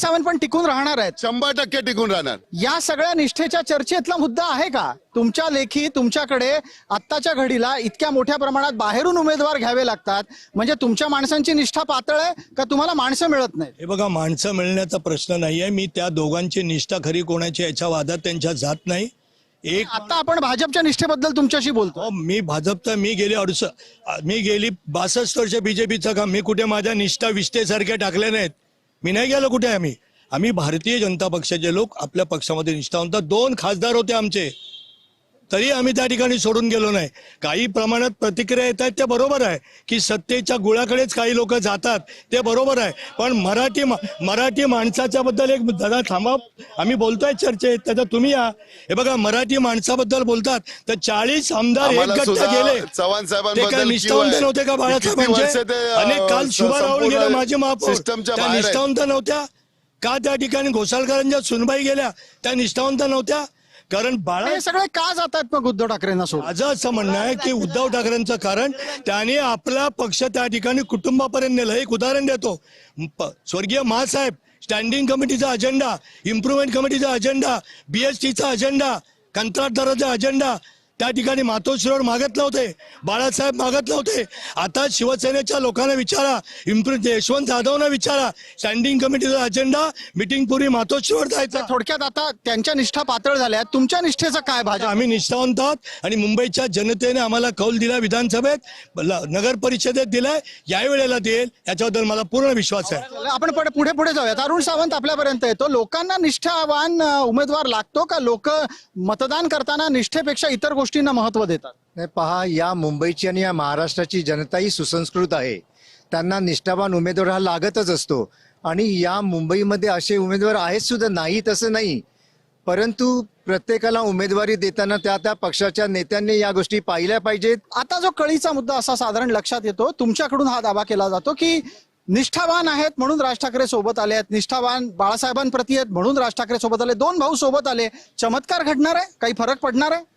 सावंत पण टिकून राहणार आहेत, 100% टिकून राहणार. या सगळ्या निष्ठेच्या चर्चेतला मुद्दा आहे का तुमच्या लेखी? तुमच्याकडे आत्ताच्या घडीला इतक्या मोठ्या प्रमाणात बाहेरून उमेदवार घ्यावे लागतात, म्हणजे तुमच्या माणसांची निष्ठा पातळ आहे का तुम्हाला माणसं मिळत नाही? हे बघा, माणसं मिळण्याचा प्रश्न नाहीये. मी त्या दोघांची निष्ठा खरी कोणाची याच्या वादात त्यांच्या जात नाही. आता आपण भाजपच्या निष्ठेबद्दल तुमच्याशी बोलतो. मी भाजपचा, मी गेली 62 वर्ष बीजेपीचं काम, मी कुठे माझ्या निष्ठा विष्ठेसारख्या टाकल्या नाहीत. मी नाही गेलो कुठे. आम्ही भारतीय जनता पक्षाचे लोक, आपल्या पक्षामध्ये निष्ठावंत 2 खासदार होते आमचे, तरी आम्ही त्या ठिकाणी सोडून गेलो नाही. काही प्रमाणात प्रतिक्रिया येत आहेत, ते बरोबर आहे की सत्तेच्या गुळाकडेच काही लोक जातात, ते बरोबर आहे. पण मराठी माणसाच्या बद्दल एक दादा थांबा, आम्ही बोलतोय चर्चेत, त्याच्यात तुम्ही या. हे बघा, मराठी माणसाबद्दल बोलतात तर 40 आमदार एक गट्ट गेले, चव्हाण ते काय निष्ठावंत नव्हते का बाळासाहेबांचे? आणि काल शुभा राहुल गेल्या, माझी महापौर, त्या निष्ठावंत नव्हत्या का? त्या ठिकाणी घोसाळकरांच्या सुनबाई गेल्या, त्या निष्ठावंत नव्हत्या? कारण हे सगळे का जातात मग उद्धव ठाकरेंना सोडून? माझं असं म्हणणं आहे की उद्धव ठाकरेंचं कारण त्याने आपला पक्ष त्या ठिकाणी कुटुंबापर्यंत नेलं. एक उदाहरण देतो. स्वर्गीय महासाहेब स्टँडिंग कमिटीचा अजेंडा, इम्प्रुव्हमेंट कमिटीचा अजेंडा, बीएसटीचा अजेंडा, कंत्राटदाराचा अजेंडा त्या ठिकाणी मातोश्रीवर मागत नव्हते, बाळासाहेब मागत नव्हते. आता शिवसेनेच्या लोकांना विचारा, यशवंत जाधवना विचारा, स्टँडिंग कमिटीचा अजेंडा मीटिंग पूर्वी मातोश्रीवर जायचा. थोडक्यात आता त्यांच्या निष्ठा पातळ झाल्या, तुमच्या निष्ठेचं काय? भाजप, आम्ही निष्ठावंत आहोत आणि मुंबईच्या जनतेने आम्हाला कौल दिला, विधानसभेत, नगर परिषदेत दिलाय, याही वेळेला देईल, याच्याबद्दल मला पूर्ण विश्वास आहे. आपण पुढे जाऊयात. अरुण सावंत आपल्यापर्यंत येतो. लोकांना निष्ठावान उमेदवार लागतो का? लोक मतदान करताना निष्ठेपेक्षा इतर गोष्टींना महत्व देतात? नाही, पहा, या मुंबईची आणि या महाराष्ट्राची जनता ही सुसंस्कृत आहे. त्यांना निष्ठावान उमेदवार हा लागतच असतो आणि या मुंबईमध्ये असे उमेदवार आहेत सुद्धा, नाही तसं नाही. परंतु प्रत्येकाला उमेदवारी देताना त्या त्या पक्षाच्या नेत्यांनी या गोष्टी पाहिल्या पाहिजेत. आता जो कळीचा मुद्दा असा साधारण लक्षात येतो, तुमच्याकडून हा दावा केला जातो की निष्ठावान आहेत म्हणून राज ठाकरे सोबत आले आहेत, निष्ठावान बाळासाहेबांप्रती आहेत म्हणून राज ठाकरे सोबत आले, 2 भाऊ सोबत आले. चमत्कार घडणार आहे? काही फरक पडणार आहे?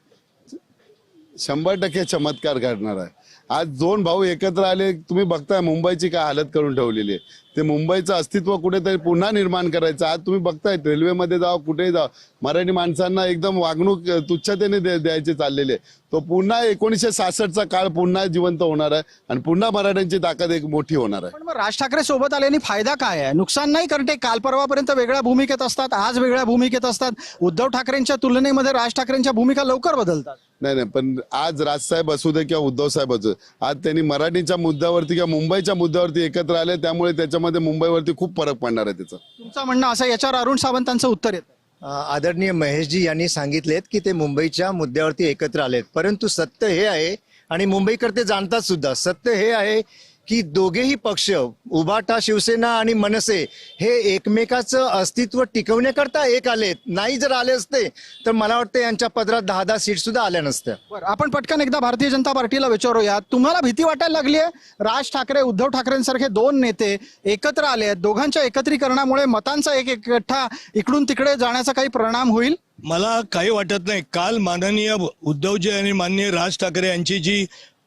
100% चमत्कार घडणार आहे. आज 2 भाऊ एकत्र आले, तुम्ही बघताय मुंबईची काय हालत करून ठेवलेली आहे. ते मुंबईचं अस्तित्व कुठेतरी पुन्हा निर्माण करायचं. आज तुम्ही बघताय रेल्वेमध्ये जावा कुठेही जावा मराठी माणसांना एकदम वागणूक तुच्छतेने द्यायचे चाललेले आहे. तो पुन्हा 1966चा काळ पुन्हा जिवंत होणार आहे आणि पुन्हा मराठ्यांची ताकद एक मोठी होणार आहे. पण मग राज ठाकरे सोबत आल्याने फायदा काय आहे? नुकसान नाही, कारण ते काल परवापर्यंत वेगळ्या भूमिकेत असतात, आज वेगळ्या भूमिकेत असतात. उद्धव ठाकरेंच्या तुलनेमध्ये राज ठाकरेंच्या भूमिका लवकर बदलतात. नाही, पण आज राजसाहेब असू दे किंवा उद्धव साहेब असू दे, आज त्यांनी मराठीच्या मुद्द्यावरती किंवा मुंबईच्या मुद्द्यावरती एकत्र आले, त्यामुळे त्याच्यामध्ये मुंबईवरती खूप फरक पडणार आहे. त्याचा तुमचं म्हणणं असं, याच्यावर अरुण सावंतांचं उत्तर येतं. आदरणीय महेशजी यांनी सांगितलेत की ते मुंबईच्या मुद्द्यावरती एकत्र आलेत, परंतु सत्य हे आहे आणि मुंबईकर ते जाणतात सुद्धा, सत्य हे आहे की दोघेही पक्ष उभाटा शिवसेना आणि मनसे हे एकमेकाचं अस्तित्व टिकवण्याकरता एक आलेत. नाही जर आले असते तर मला वाटतं यांच्या पदरात 10 सीट सुद्धा आल्या नसत्या. बरं, आपण पटकन एकदा भारतीय जनता पार्टीला विचारूया, तुम्हाला भीती वाटायला लागली आहे? राज ठाकरे उद्धव ठाकरेंसारखे दोन नेते एकत्र आले आहेत, दोघांच्या एकत्रीकरणामुळे मतांचा एक गठ्ठा इकडून तिकडे जाण्याचा काही परिणाम होईल? मला काही वाटत नाही. काल माननीय उद्धवजी आणि माननीय राज ठाकरे यांची जी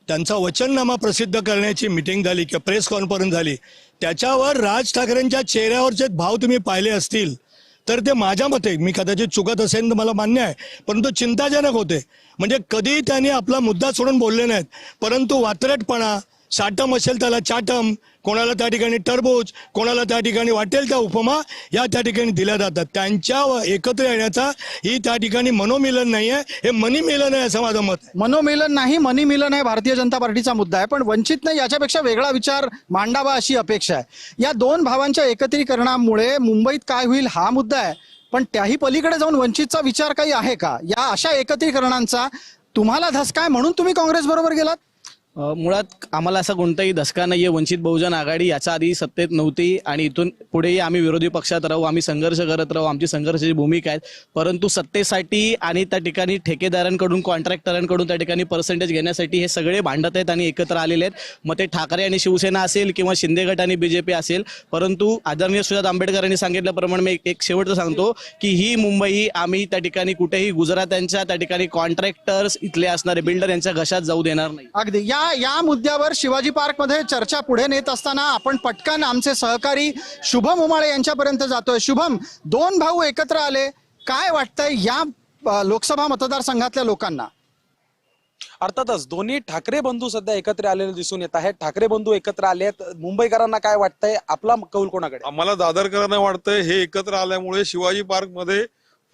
त्यांचा वचननामा प्रसिद्ध करण्याची मीटिंग झाली किंवा प्रेस कॉन्फरन्स झाली, त्याच्यावर राज ठाकरेंच्या चेहऱ्यावरचे भाव तुम्ही पाहिले असतील तर ते माझ्या मते, मी कदाचित चुकत असेल तर मला मान्य आहे, परंतु चिंताजनक होते. म्हणजे कधी त्यांनी आपला मुद्दा सोडून बोलले नाहीत, परंतु वात्रटपणा, साटम असेल त्याला चाटम, कोणाला त्या ठिकाणी टरबूज, कोणाला त्या ठिकाणी वाटेल त्या उपमा या त्या ठिकाणी दिल्या जातात. त्यांच्या एकत्र येण्याचा ही त्या ठिकाणी मनोमिलन नाही आहे, हे मनीमिलन आहे असं माझं मत. मनोमिलन नाही, मनीमिलन आहे भारतीय जनता पार्टीचा मुद्दा आहे. पण वंचितने याच्यापेक्षा वेगळा विचार मांडावा अशी अपेक्षा आहे. या दोन भावांच्या एकत्रीकरणामुळे मुंबईत काय होईल हा मुद्दा आहे, पण त्याही पलीकडे जाऊन वंचितचा विचार काही आहे का? या अशा एकत्रीकरणांचा तुम्हाला धसका आहे म्हणून तुम्ही काँग्रेस बरोबर गेलात? मुळात आम्हाला असा कोणताही धसका नाहीये. वंचित बहुजन आघाडी याच्या आधी सत्तेत नव्हती आणि इथून पुढेही आम्ही विरोधी पक्षात राहू, आम्ही संघर्ष करत राहू, आमची संघर्षाची भूमिका आहे. परंतु सत्तेसाठी आणि त्या ठिकाणी ठेकेदारांकडून, कॉन्ट्रॅक्टरांकडून त्या ठिकाणी पर्सेंटेज घेण्यासाठी हे सगळे भांडत आहेत आणि एकत्र आलेले आहेत. मग ते ठाकरे आणि शिवसेना असेल किंवा शिंदे गट आणि बीजेपी असेल. परंतु आदरणीय सुजात आंबेडकरांनी सांगितल्याप्रमाणे मी एक शेवटचं सांगतो की ही मुंबई आम्ही त्या ठिकाणी कुठेही गुजरात्यांच्या त्या ठिकाणी कॉन्ट्रॅक्टर्स, इथले असणारे बिल्डर यांच्या घशात जाऊ देणार नाही. अगदी या मुद्द्यावर शिवाजी पार्क मध्ये चर्चा पुढे नेत असताना आपण पटकन आमचे सहकारी शुभम उमाळे यांच्यापर्यंत जातोय. शुभम, दोन भाऊ एकत्र आले, काय वाटतंय या लोकसभा मतदारसंघातल्या लोकांना? अर्थातच दोन्ही ठाकरे बंधू सध्या एकत्र आलेले दिसून येत आहेत. ठाकरे बंधू एकत्र आलेत, मुंबईकरांना काय वाटतंय? आपला कौल कोणाकडे? आम्हाला दादरकरांना वाटतंय हे एकत्र आल्यामुळे शिवाजी पार्क मध्ये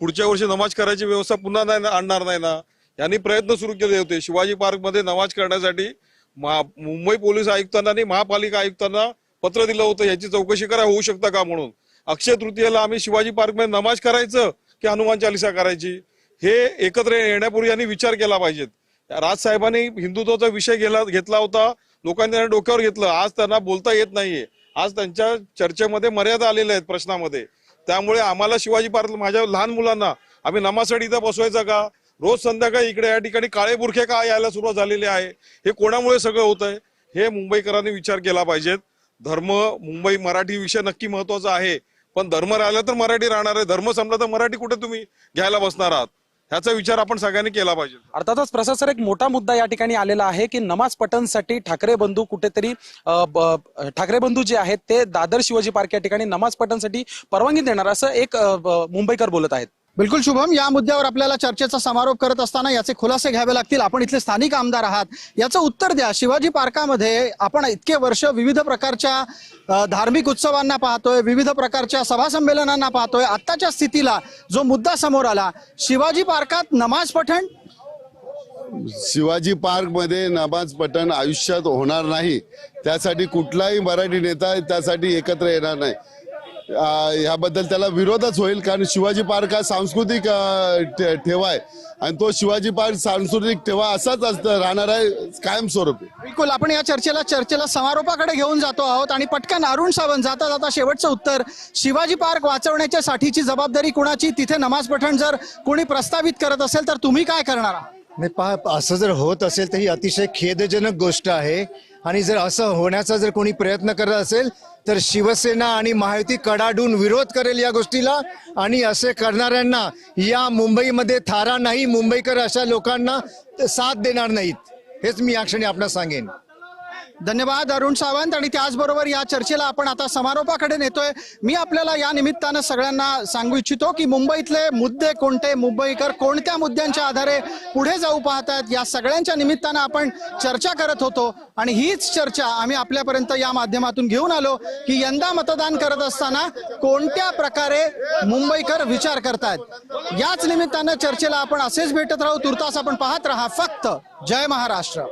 पुढच्या वर्षी नमाज करायची व्यवस्था पुन्हा आणणार नाही ना, यांनी प्रयत्न सुरू केले होते. शिवाजी पार्क मध्ये नमाज करण्यासाठी मुंबई पोलीस आयुक्तांना आणि महापालिका आयुक्तांना पत्र दिलं होतं, याची चौकशी करा, होऊ शकता का म्हणून. अक्षय तृतीयेला आम्ही शिवाजी पार्क मध्ये नमाज करायचं की हनुमान चालिसा करायची, हे एकत्र येण्यापूर्वी यांनी विचार केला पाहिजेत. राजसाहेबांनी हिंदुत्वाचा विषय घेतला होता, लोकांनी त्यांना डोक्यावर घेतलं. आज त्यांना बोलता येत नाहीये, आज त्यांच्या चर्चेमध्ये मर्यादा आलेल्या आहेत प्रश्नामध्ये. त्यामुळे आम्हाला शिवाजी पार्क, माझ्या लहान मुलांना आम्ही नमाजसाठी इथं बसवायचं का? रोज संध्याकाळी इकडे या ठिकाणी काळे बुरखे का यायला सुरुवात झालेली आहे? हे कोणामुळे सगळं होत आहे हे मुंबईकरांनी विचार केला पाहिजेत. धर्म, मुंबई मराठी विषय नक्की महत्वाचा आहे, पण धर्म राहिला तर मराठी राहणार आहे, धर्म संपला तर मराठी कुठे तुम्ही घ्यायला बसणार आहात, ह्याचा विचार आपण सगळ्यांनी केला पाहिजे. अर्थातच प्रसाद सर, एक मोठा मुद्दा या ठिकाणी आलेला आहे की नमाज पठणसाठी ठाकरे बंधू कुठेतरी ठाकरे बंधू जे आहेत ते दादर शिवाजी पार्क या ठिकाणी नमाज पठणसाठी परवानगी देणार असं एक मुंबईकर बोलत आहेत. बिलकुल शुभम, या मुद्द्यावर आपल्याला चर्चेचा समारोप करत असताना याचे खुलासे घ्यावे लागतील. आपण इथले स्थानिक आमदार आहात, याचं उत्तर द्या. शिवाजी पार्कामध्ये आपण इतके वर्ष विविध प्रकारच्या धार्मिक उत्सवांना पाहतोय, विविध प्रकारच्या सभा संमेलनांना पाहतोय. आत्ताच्या स्थितीला जो मुद्दा समोर आला, शिवाजी पार्कात नमाज पठण, शिवाजी पार्क मध्ये नमाज पठण आयुष्यात होणार नाही. त्यासाठी कुठलाही मराठी नेता त्यासाठी एकत्र येणार नाही. याबद्दल त्याला विरोधच होईल, कारण शिवाजी पार्क हा सांस्कृतिक ठेवा आहे आणि तो शिवाजी पार्क सांस्कृतिक ठेवा असाच राहणार आहे कायमस्वरूपी. बिलकुल, आपण या चर्चेला समारोपाकडे घेऊन जातो आहोत आणि पटकन अरुण सावंत, जाता जाता शेवटचं उत्तर. शिवाजी पार्क वाचवण्याच्या साठीची जबाबदारी कुणाची? तिथे नमाज पठण जर कोणी प्रस्तावित करत असेल तर तुम्ही काय करणार आहात? नाही पहा, असं जर होत असेल तर ही अतिशय खेदजनक गोष्ट आहे आणि जर असं होण्याचा जर कोणी प्रयत्न करत असेल तर शिवसेना आणि महायुती कडाडून विरोध करेल या गोष्टीला. आणि असे करणाऱ्यांना या मुंबईमध्ये थारा नाही, मुंबईकर अशा लोकांना साथ देणार नाहीत, हेच मी या क्षणी आपणास सांगेन. धन्यवाद अरुण सावंत. आणि त्याचबरोबर या चर्चेला आपण आता समारोपाकडे नेतोय. मी आपल्याला या निमित्तानं सगळ्यांना सांगू इच्छितो की मुंबईतले मुद्दे कोणते, मुंबईकर कोणत्या मुद्द्यांच्या आधारे पुढे जाऊ पाहतात, या सगळ्यांच्या निमित्तानं आपण चर्चा करत होतो. आणि हीच चर्चा आम्ही आपल्यापर्यंत या माध्यमातून घेऊन आलो की यंदा मतदान करत असताना कोणत्या प्रकारे मुंबईकर विचार करतायत. याच निमित्तानं चर्चेला आपण असेच भेटत राहू. तुर्तास आपण पाहत राहा फक्त जय महाराष्ट्र.